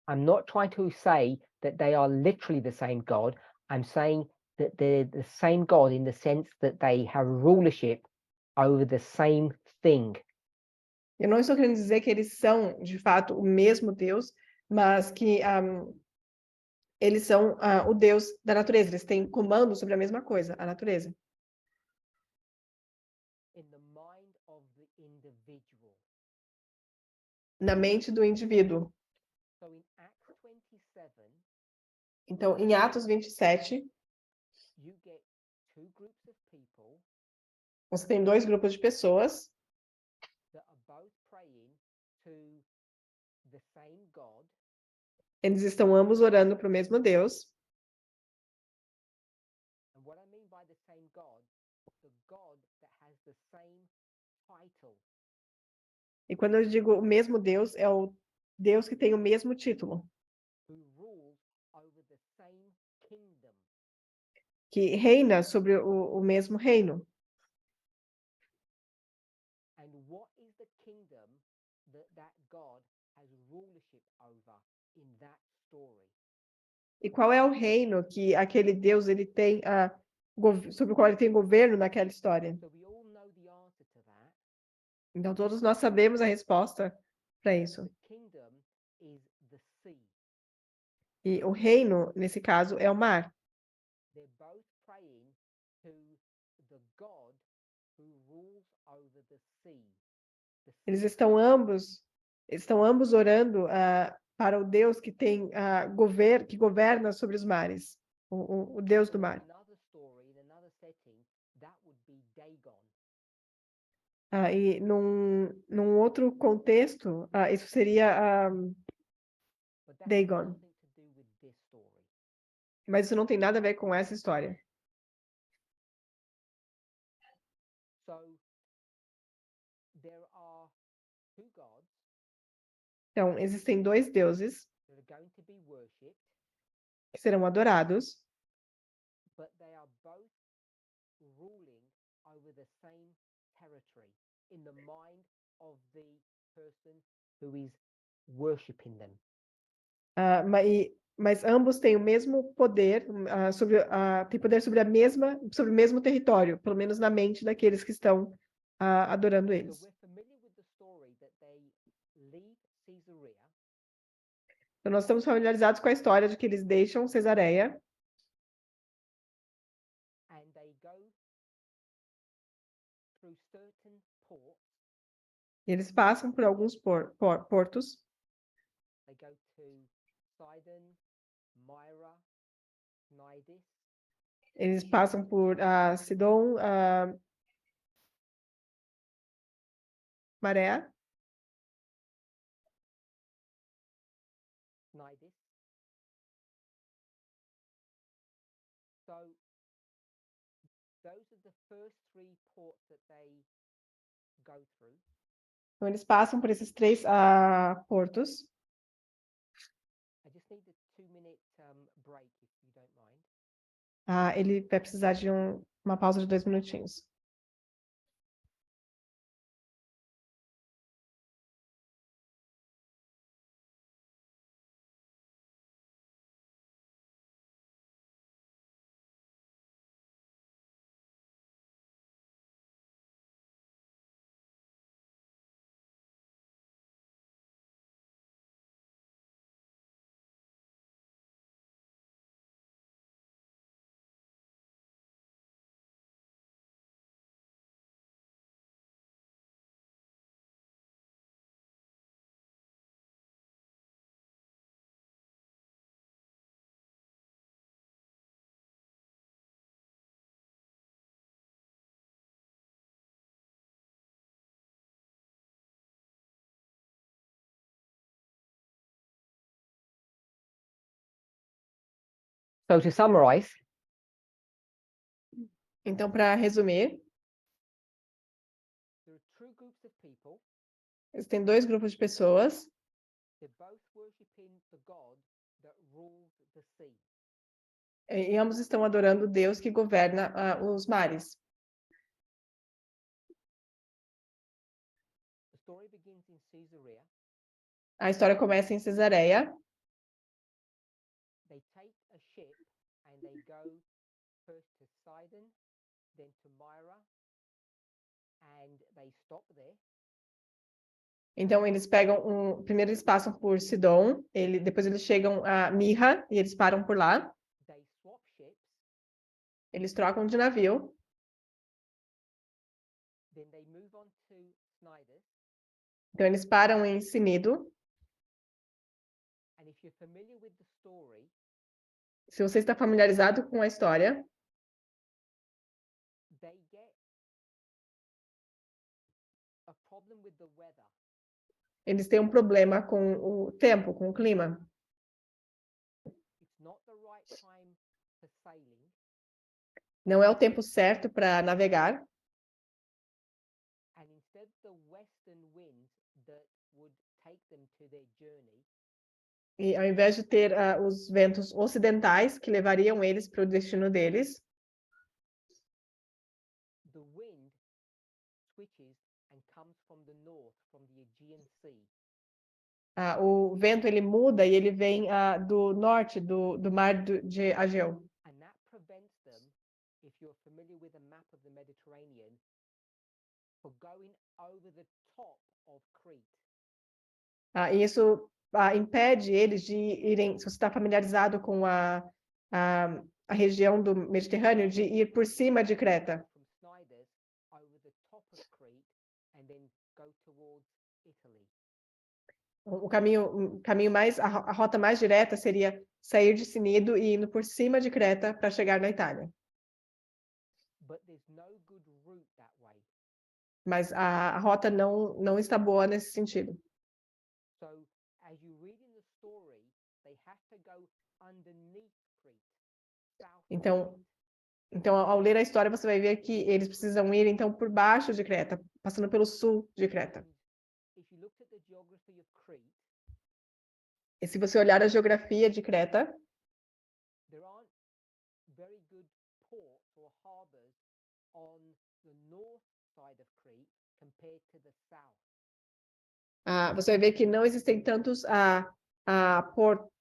I'm not trying to say that they are literally the same God. I'm saying that they're the same God in the sense that they have rulership over the same thing. Eu não estou querendo dizer que eles são, de fato, o mesmo Deus, mas que eles são o Deus da natureza. Eles têm comando sobre a mesma coisa, a natureza. in the mind of the individual. Na mente do indivíduo. So in Acts 27, Então, em Atos 27, you get two groups of people você tem dois grupos de pessoas that are both praying to the same God, eles estão ambos orando para o mesmo Deus. and what I mean by the same God, the God that has the same title. E quando eu digo o mesmo Deus, é o Deus que tem o mesmo título, Who rules over the same kingdom. que reina sobre o mesmo reino. And what is the kingdom that God has rulership over in that story? E qual é o reino que aquele Deus ele tem sobre o qual ele tem governo naquela história? So we all know the answer to that. Então todos nós sabemos a resposta para isso. The kingdom is the sea. E o reino, nesse caso, é o mar. They're both praying to the God who rules over the sea. The Eles sea estão ambos orando para o Deus que tem que governa sobre os mares, o Deus do in mar. another story, in another setting, that would be Dagon. E num outro contexto, isso seria But that has Dagon. nothing to do with this story. Mas isso não tem nada a ver com essa história. So there are two gods Então, existem dois deuses that are going to be worshipped, que serão adorados, but they are both ruling over the same territory in the mind of the person who is worshipping them. mas ambos têm o mesmo poder, tem poder sobre sobre o mesmo território, pelo menos na mente daqueles que estão adorando So eles. we're familiar with the story that they leave Caesarea Então, nós estamos familiarizados com a história de que eles deixam Cesareia and they go through certain ports. e eles passam por alguns portos. They go to Sidon, Myra, Cnidus, Eles passam por Sidom, Maré, Cnidus. So those are the first three ports that they go through. então eles passam por esses três portos. I just need a 2-minute break, if you don't mind. Ele vai precisar de uma pausa de 2 minutinhos. So to summarize, Então, para resumir, there are two groups of people. existem dois grupos de pessoas. They're both worshipping the God that rules the sea. E ambos estão adorando o Deus que governa os mares. The story begins in Caesarea. A história começa em Cesareia. They take a ship and they go first to Sidon, then to Myra, and they stop there. Então eles pegam primeiro eles passam por Sidon, depois eles chegam a Mirra e eles param por lá. They swap ships, Eles trocam de navio, then they move on to Sniders. então eles param em Cnido. And if you're familiar with the story, Se você está familiarizado com a história, they get a problem with the weather. eles têm um problema com o tempo, com o clima. It's not the right time for sailing, Não é o tempo certo para navegar. and instead of the western winds that would take them to their journey, E ao invés de ter os ventos ocidentais que levariam eles para o destino deles, the wind switches and comes from the north, from the Aegean Sea. o vento ele muda e ele vem do norte, do mar de Ageu. And that prevents them, if you're familiar with a map of the Mediterranean, for going over the top of Crete. E isso impede eles de irem, se você está familiarizado com a região do Mediterrâneo, de ir por cima de Creta. From Sniders over the top of Crete and then go towards Italy. O caminho mais, a rota mais direta seria sair de Cnido e indo por cima de Creta para chegar na Itália. But there's no good route that way. Mas a rota não está boa nesse sentido. So as you read in the story, they have to go underneath Crete, south of Então, Crete. Então, ao ler a história, você vai ver que eles precisam ir, então, por baixo de Creta, passando pelo sul de Creta. And if you looked at the geography of Crete, E se você olhar a geografia de Creta, there aren't very good ports or harbors on the north side of Crete compared to the south. você vai ver que não existem tantos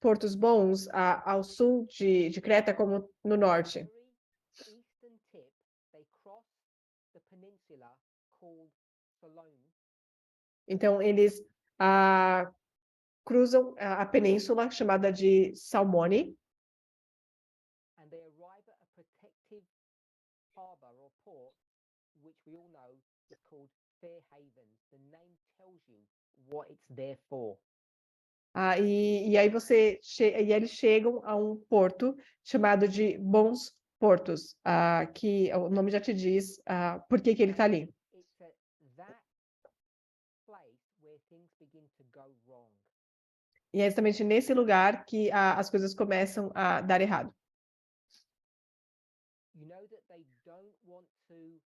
portos bons ao sul de Creta como no norte. Very eastern tip, they cross the peninsula called Salome, Então, eles cruzam a península chamada de Salmone, and they arrive at a protective harbor or port, which we all know is called Fair Haven. The name tells you what it's there for. e aí e eles chegam a um porto chamado de Bons Portos, que o nome já te diz por que ele está ali. It's at that place where things begin to go wrong. E é exatamente nesse lugar que as coisas começam a dar errado. You know that they don't want to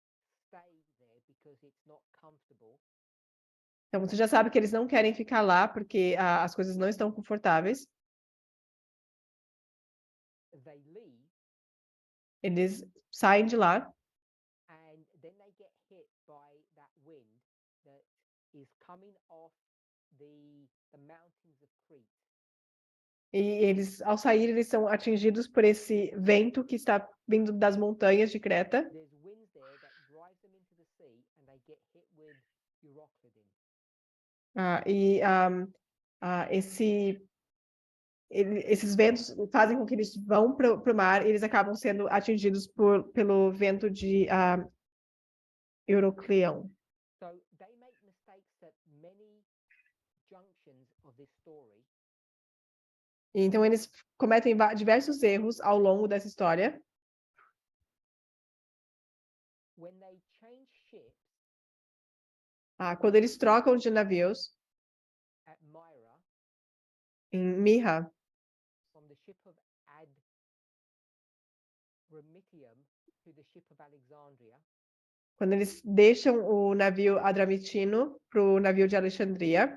stay there because it's not comfortable. Então você já sabe que eles não querem ficar lá porque as coisas não estão confortáveis. They leave Eles saem de lá and then they get hit by that wind that is coming off the mountains of Crete. e eles, ao sair, eles são atingidos por esse vento que está vindo das montanhas de Creta. There's winds there that drives them into the sea and they get hit with Euroclydon. Esses ventos fazem com que eles vão para o mar e eles acabam sendo atingidos pelo vento de Eurocleon. So they make mistakes at many junctions of this story. Então eles cometem diversos erros ao longo dessa história. When they change ships Quando eles trocam de navios at Myra em Mirra, from the ship of Adramyttium to the ship of Alexandria, quando eles deixam o navio Adramitino para o navio de Alexandria,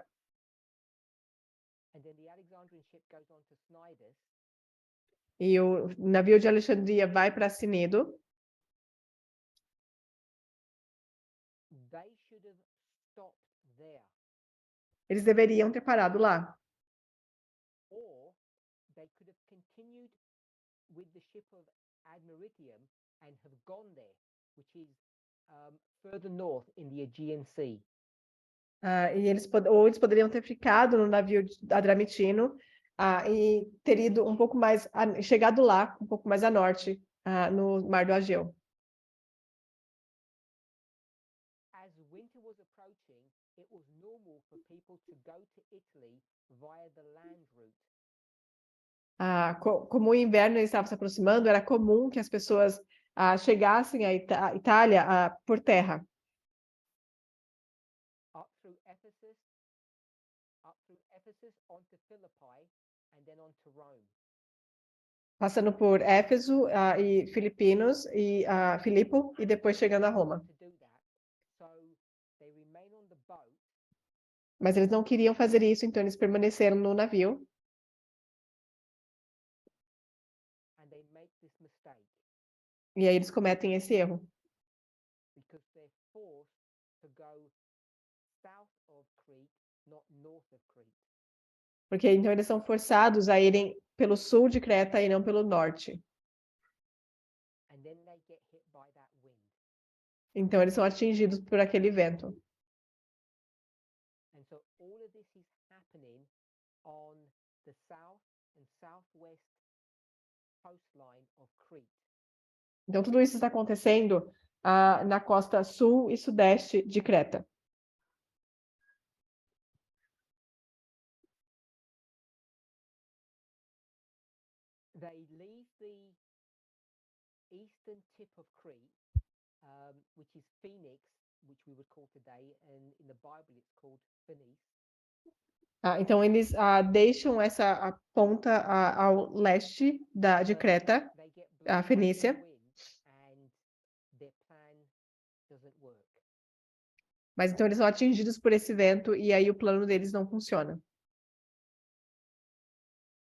and then the Alexandrian ship goes on to Cnidus, e o navio de Alexandria vai para Cinedo, they should have stopped there. eles deveriam ter parado lá. Or they could have continued with the ship of Admiritium and have gone there, which is further north in the Aegean Sea. E ou eles poderiam ter ficado no navio Adramitino, e ter ido um pouco mais, chegado lá, um pouco mais a norte, no Mar do Egeu. As winter was approaching, it was normal for people to go to Italy via the land route. Como o inverno estava se aproximando, era comum que as pessoas chegassem à Itália por terra. Up through Ephesus onto Philippi, and then onto Rome. Passando por Éfeso e Filipinos e Filipo e depois chegando a Roma. To do that, so they remain on the boat, Mas eles não queriam fazer isso, então eles permaneceram no navio and they make this mistake e aí eles cometem esse erro, because they're forced to go south of Crete, not north of Crete. porque então eles são forçados a irem pelo sul de Creta e não pelo norte. And then they get hit by that wind. Então eles são atingidos por aquele vento. And so all of this is happening on the south and southwest coastline of Crete. Então tudo isso está acontecendo na costa sul e sudeste de Creta. They leave the eastern tip of Crete, which is Phoenix, which we would call today, and in the Bible it's called Phoenice. Então eles deixam essa ponta ao leste de Creta, They get a blown by the Fenícia, wind, and their plan doesn't work. mas então eles são atingidos por esse vento e aí o plano deles não funciona.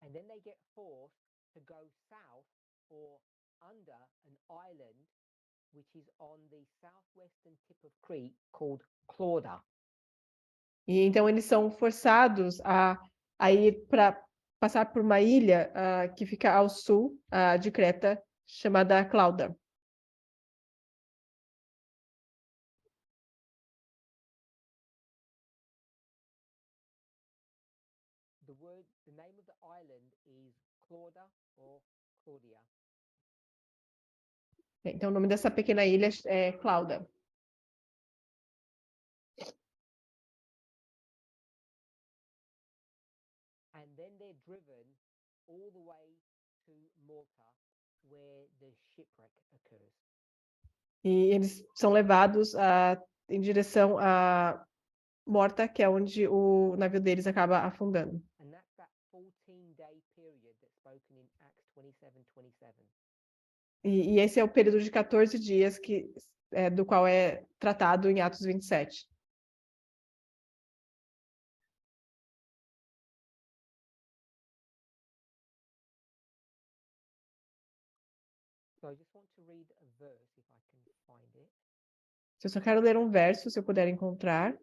And then they get forced to go south or under an island which is on the southwestern tip of Crete called Clauda. E então eles são forçados a ir para passar por uma ilha que fica ao sul de Creta, chamada Clauda. The name of the island is Clauda or Claudia. Então o nome dessa pequena ilha é Clauda. And then they're driven all the way to Malta, where the shipwreck occurs. E eles são levados em direção a Morta, que é onde o navio deles acaba afundando. And that's that 14-day period that's spoken in Acts 27:27. E esse é o período de 14 dias do qual é tratado em Atos 27. So I just want to read a verse if I can find it. Eu só quero ler um verso, se eu puder encontrar.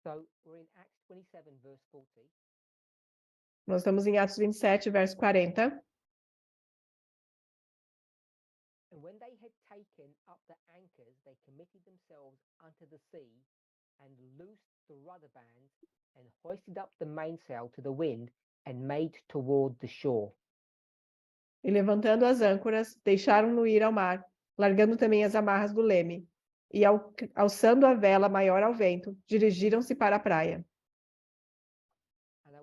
So we're in Acts 27, verse 40. Nós estamos em Atos 27, verso 40. And when they had taken up the anchors, they committed themselves unto the sea and loosed the rudder bands and hoisted up the mainsail to the wind and made toward the shore. E levantando as âncoras, deixaram-no ir ao mar, largando também as amarras do leme. E alçando a vela maior ao vento, dirigiram-se para a praia. And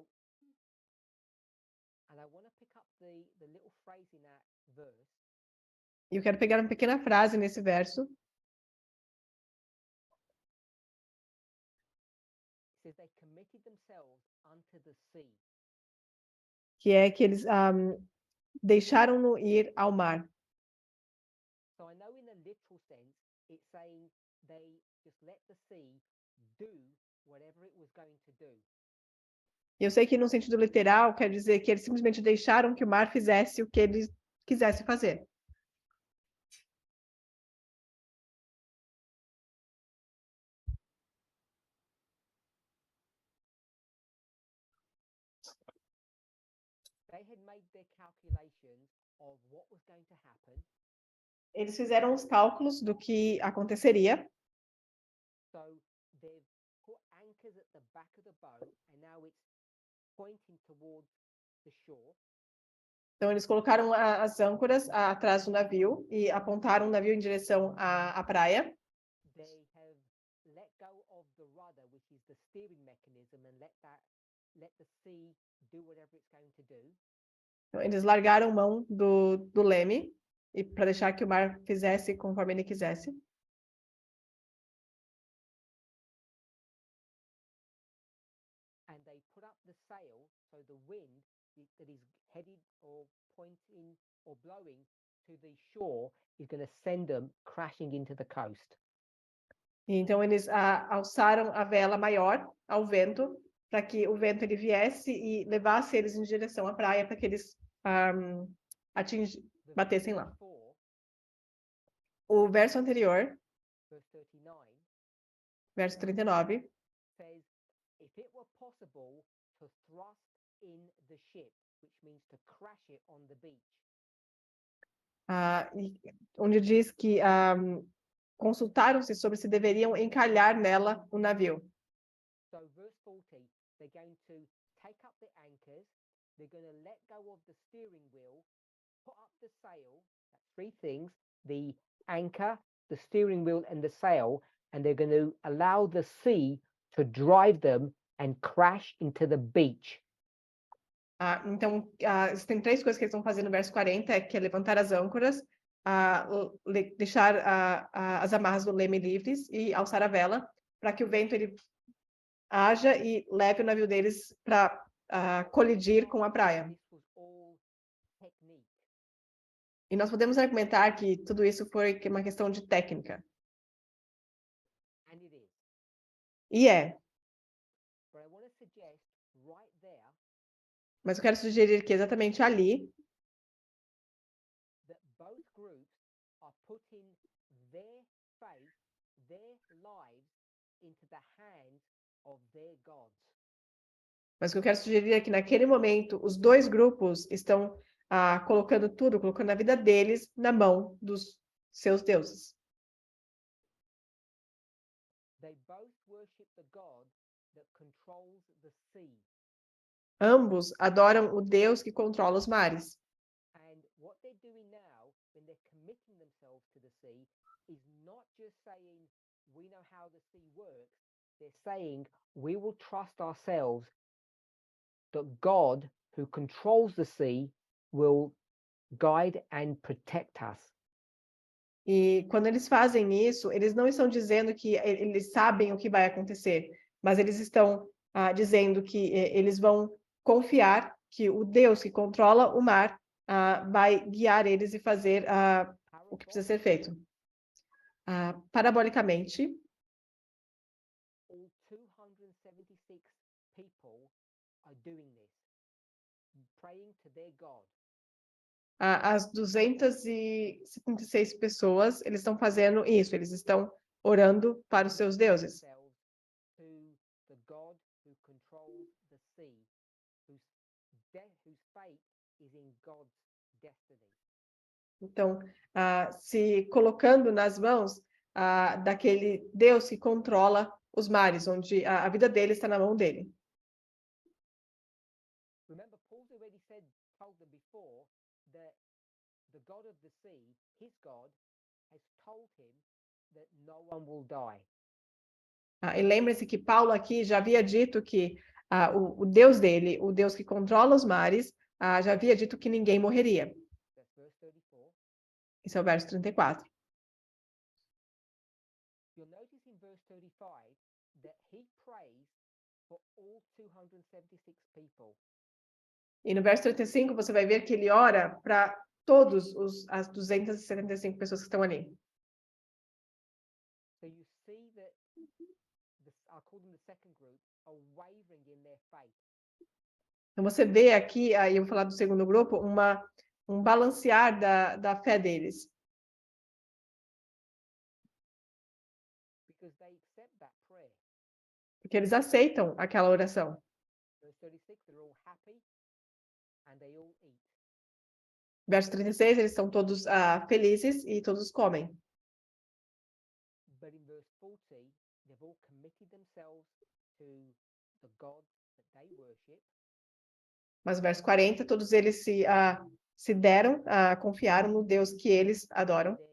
I want to pick up the little phrase in that verse. E eu quero pegar uma pequena frase nesse verso. It says they committed themselves unto the sea. Que é que eles deixaram-no ir ao mar. So I know in a literal sense, it's saying they just let the sea do whatever it was going to do. E eu sei que no sentido literal quer dizer que eles simplesmente deixaram que o mar fizesse o que ele quisesse fazer. of what was going to happen. Eles fizeram os cálculos do que aconteceria. So they've put anchors at the back of the boat, and now it's pointing towards the shore. Então, eles colocaram as âncoras atrás do navio e apontaram o navio em direção à praia. They have let go of the rudder, which is the steering mechanism, and let the sea do whatever it's going to do. Então, eles largaram mão do leme e para deixar que o mar fizesse conforme ele quisesse. And they put up the sail, so the wind that is headed or pointing or blowing to the shore is going to send them crashing into the coast. Então, eles alçaram a vela maior ao vento, para que o vento ele viesse e levasse eles em direção à praia, para que eles batessem lá. O verso anterior, Verse 39, verso 39, says, if it were possible to thrust in the ship, which means to crash it on the beach. onde diz que consultaram-se sobre se deveriam encalhar nela o navio. So verse 40, they're going to take up the anchors, they're going to let go of the steering wheel, put up the sail, that's three things, the anchor, the steering wheel and the sail, and they're going to allow the sea to drive them and crash into the beach. Então, tem três coisas que eles vão fazer no verso 40, que é levantar as âncoras, deixar as amarras do leme livres e alçar a vela, para que o vento ele haja e leve o navio deles para colidir com a praia. This was all technique. E nós podemos argumentar que tudo isso foi uma questão de técnica. And it is. E é. But I want to suggest right there Mas eu quero sugerir que exatamente ali, that both groups are putting their faith, their lives into the hands of their gods. mas o que eu quero sugerir é que naquele momento os dois grupos estão colocando tudo, colocando a vida deles na mão dos seus deuses. They both worship the God that controls the sea. Ambos adoram o Deus que controla os mares. And what they're doing now, when they're committing themselves to the sea, is not just saying, we know how the sea works. They're saying, we will trust ourselves that God, who controls the sea, will guide and protect us. E quando eles fazem isso, eles não estão dizendo que eles sabem o que vai acontecer, mas eles estão dizendo que eles vão confiar que o Deus que controla o mar vai guiar eles e fazer o que precisa ser feito. Parabolicamente, all 276 people are doing this, praying to their God. as 276 pessoas, eles estão fazendo isso, eles estão orando para os seus deuses. Themselves to the God who controls the sea, whose fate is in God's destiny. Então, se colocando nas mãos daquele Deus que controla os mares, onde a vida dele está na mão dele. Remember, Paul's already told them before that the God of the sea, his God, has told him that no one will die. E lembre-se que Paulo aqui já havia dito que o Deus dele, o Deus que controla os mares, já havia dito que ninguém morreria. That's verse 34. Esse é o verso 34. You'll notice in verse 35 that he prays for all 276 people. E no verso 35 você vai ver que ele ora para todos as 275 pessoas que estão ali. So you see that I'll call them the second group, are wavering in their faith. Então você vê aqui, eu vou falar do segundo grupo, um balancear da fé deles. Because they accept that prayer. Porque eles aceitam aquela oração. Verse 36, they're all happy and they all eat. Verso 36, eles estão todos felizes e todos comem. But in verse 40, they've all committed themselves to the gods that they worship. Mas no verso 40, todos eles se deram, confiaram no Deus que eles adoram. Then,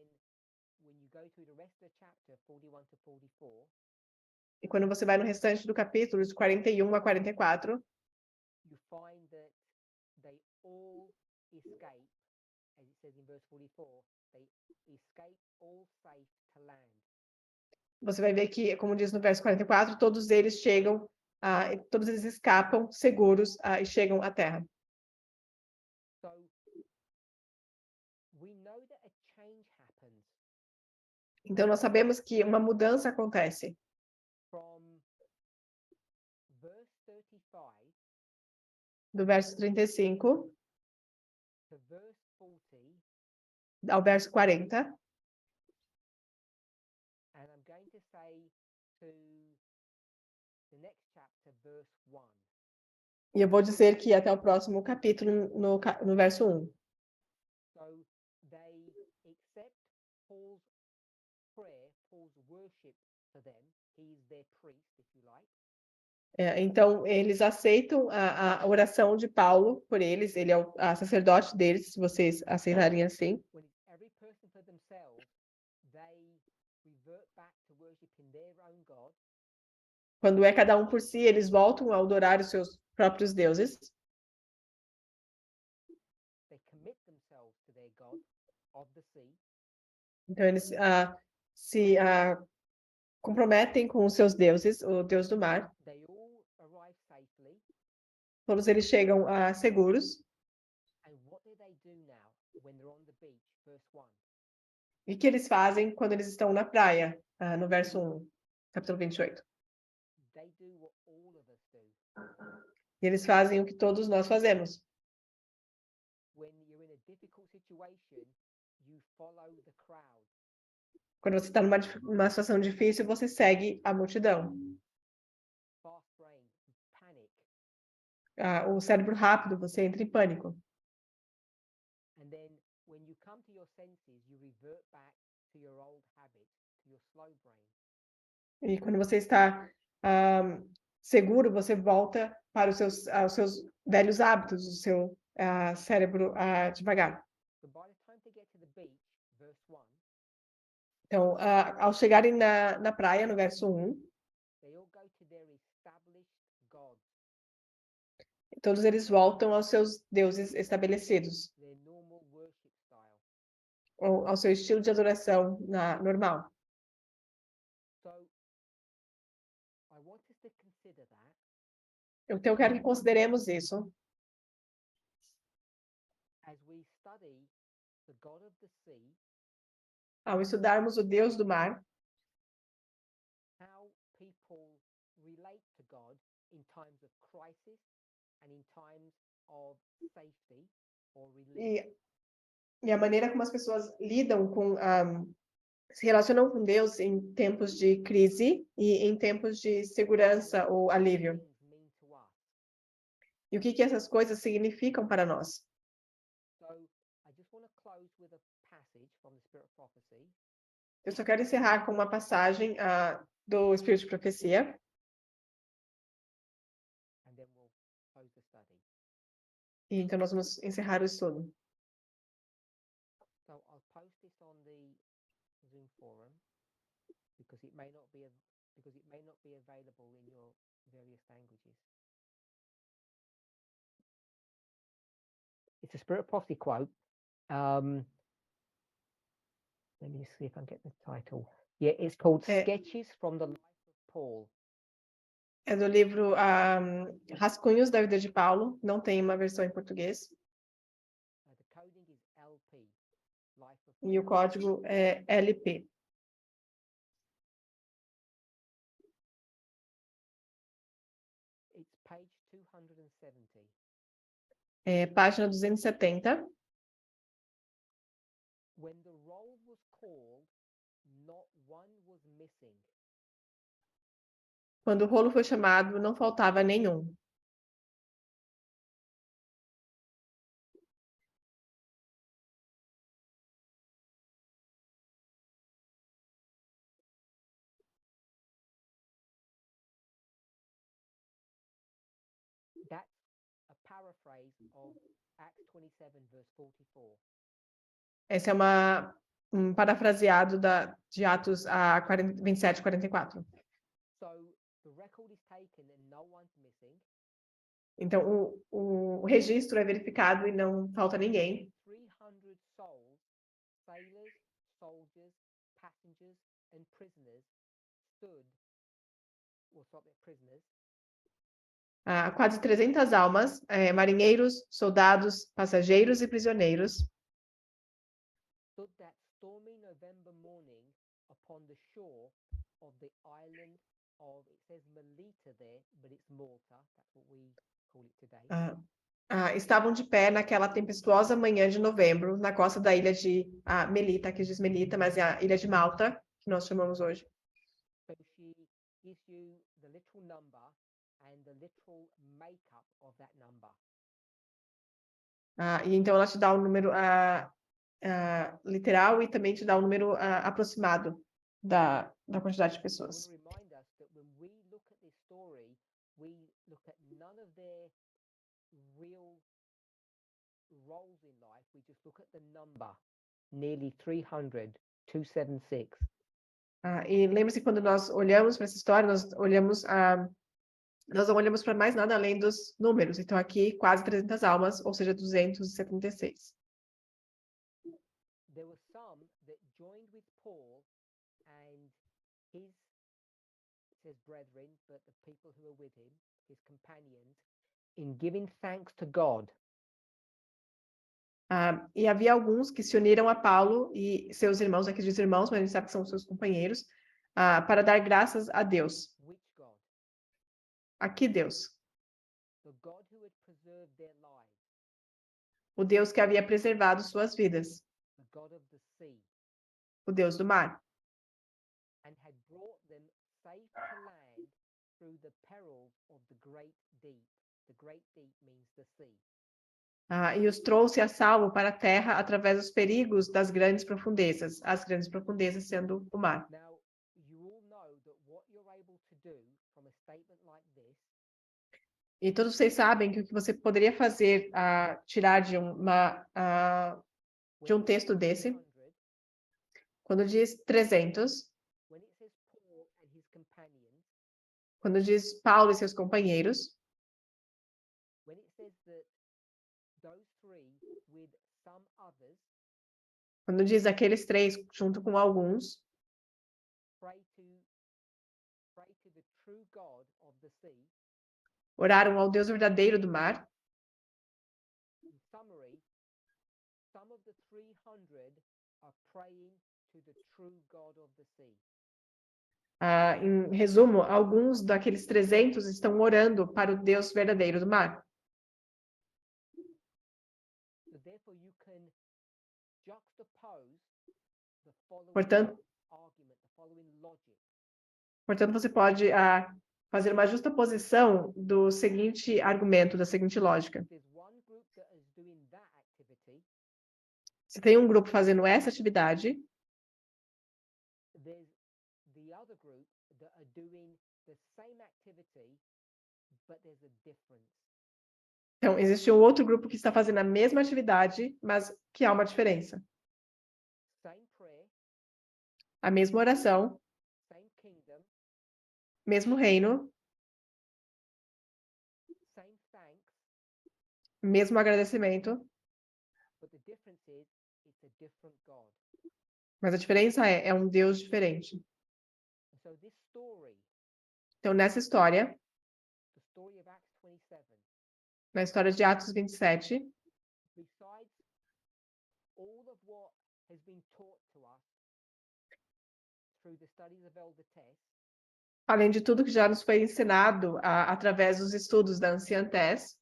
when you go through the rest of the chapter, 41 to 44, E quando você vai no restante do capítulo, de 41 a 44, you find that they all escape, as it says in verse 44, they escape all safe to land. você vai ver que, como diz no verso 44, todos eles chegam, todos eles escapam seguros e chegam à terra. So we know that a change happens Então, nós sabemos que uma mudança acontece. from verse 35 Do verso 35 to verse 40, ao verso 40. and I'm going to say to the next chapter, verse 1. E eu vou dizer que até o próximo capítulo, no verso 1. So they accept Paul's prayer, Paul's worship for them. He is their priest, if you like. Então, eles aceitam a oração de Paulo por eles. Ele é o sacerdote deles, se vocês aceitarem assim. When it's every person for themselves, they revert back to worshiping their own God. Quando é cada um por si, eles voltam a adorar os seus próprios deuses. They commit themselves to their God of the sea. Então, eles se comprometem com os seus deuses, o Deus do mar. They all arrive safely. Todos eles chegam seguros. And what do they do now when they're on the beach? Verse 1. E o que eles fazem quando eles estão na praia? No verso 1, capítulo 28. They do what all of us do. E eles fazem o que todos nós fazemos. When you're in a difficult situation, you follow the crowd. Quando você está numa situação difícil, você segue a multidão. Fast brain, panic. O cérebro rápido, você entra em pânico. And then when you come to your senses, you revert back to your old habit, to your slow brain. E quando você está seguro, você volta para os seus velhos hábitos, o seu cérebro devagar. So by the time they get to the beach, verse 1, Então, ao chegarem na praia, no verso 1, they all go to their established gods, todos eles voltam aos seus deuses estabelecidos, their normal worship style. ou ao seu estilo de adoração normal. So I want us to consider that Então, eu quero que consideremos isso as we study the God of the sea, ao estudarmos o Deus do mar, how people relate to God in times of crisis and in times of safety or relief. e a maneira como as pessoas lidam se relacionam com Deus em tempos de crise e em tempos de segurança ou alívio. Things mean to us. E o que essas coisas significam para nós? So I just want to close with a passage from the Spirit of Prophecy. Eu só quero encerrar com uma passagem do Espírito de Profecia. And then we'll close the study. E então nós vamos encerrar o estudo. So I'll post this on the Zoom forum because it may not be available in your various languages. It's a Spirit Prophecy quote. Let me just see if I can get the title. Yeah, it's called Sketches from the Life of Paul. É do livro Rascunhos da Vida de Paulo. Não tem uma versão em português. The coding is LP. Life of E o código é LP. It's page 270. Página 270. When the roll was called, not one was missing. Quando o rolo foi chamado, não faltava nenhum. paraphrase of Acts 27, verse 44. Esse é um parafraseado de Atos 27, 44. So the record is taken and no one's missing. Então, o registro é verificado e não falta ninguém. 300 souls, sailors, soldiers, passengers, and prisoners stood, prisoners, Quase 300 almas, marinheiros, soldados, passageiros e prisioneiros, stood that stormy November morning upon the shore of the island of, it says Melita there, but it's Malta, that's what we call it today. estavam de pé naquela tempestuosa manhã de novembro, na costa da ilha de Melita, que diz Melita, mas é a ilha de Malta, que nós chamamos hoje. So she gives you the literal number and the literal makeup of that number. E então ela te dá o número literal e também te dá o número aproximado da quantidade de I pessoas. want to remind us that when we look at this story, we look at none of their real roles in life. We just look at the number, nearly 300, 276. E lembre-se, quando nós olhamos para essa história, nós não olhamos para mais nada além dos números. Então, aqui, quase 300 almas, ou seja, 276. There were some that joined with Paul and his, it says brethren, but the people who were with him, his companions, in giving thanks to God. E havia alguns que se uniram a Paulo e seus irmãos, aqui diz irmãos, mas a gente sabe que são seus companheiros, para dar graças a Deus. Which God? Aqui Deus. The God who had preserved their lives. O Deus que havia preservado suas vidas. The God of the sea. O Deus do mar. And had brought them safe to land through the perils of the great deep. The great deep means the sea. E os trouxe a salvo para a terra através dos perigos das grandes profundezas, as grandes profundezas sendo o mar. Now, you all know that what you're able to do from a statement like this. E todos vocês sabem que o que você poderia fazer, tirar de um texto desse, 300, quando diz 300, when it says Paul and his companions, quando diz Paulo e seus companheiros, when it says that those three with some others quando diz aqueles três junto com alguns, pray to the true God of the sea. oraram ao Deus verdadeiro do mar. In summary, some of the 300 are praying to the true God of the sea. Em resumo, alguns daqueles 300 estão orando para o Deus verdadeiro do mar. So therefore you can juxtapose the following Portanto, argument, the following logic. Portanto, você pode fazer uma justa posição do seguinte argumento, da seguinte lógica. There's one group that is doing that activity. Se tem um grupo fazendo essa atividade, There's the other group that are doing the same activity, but there's a difference. então existe um outro grupo que está fazendo a mesma atividade, mas que há uma diferença. Same prayer, A mesma oração, same kingdom, mesmo reino, same thanks, mesmo agradecimento, but the difference is it's a different God. mas a diferença é um Deus diferente. And so this story, Então, nessa história, the story of Acts 27, na história de Atos 27, besides all of what has been taught to us through the studies of Elder Tess, além de tudo que já nos foi ensinado através dos estudos da Anciã Tess,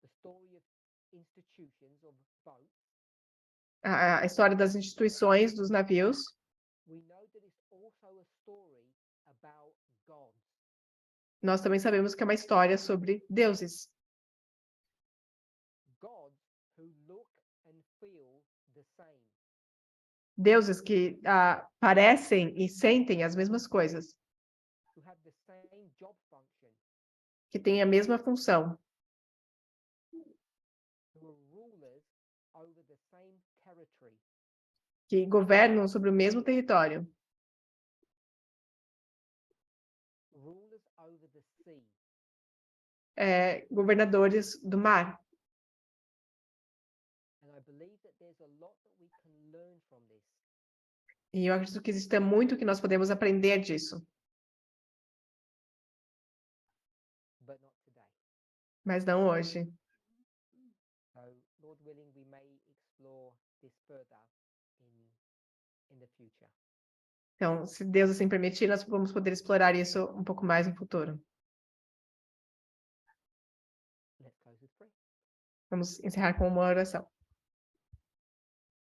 the story of institutions of boats, a história das instituições dos navios, we know that it's also a story about gods. nós também sabemos que é uma história sobre deuses. Gods who look and feel the same. Deuses que parecem e sentem as mesmas coisas. Who have the same job function. que têm a mesma função, who are rulers over the same territory. que governam sobre o mesmo território, Rulers over the sea. governadores do mar. And I believe that there's a lot that we can learn from this. E eu acredito que existe muito que nós podemos aprender disso, But not today. mas não hoje. So, Lord willing, we may explore this further in the future. Então, se Deus assim permitir, nós vamos poder explorar isso um pouco mais no futuro. Let's close with prayer. Vamos encerrar com uma oração.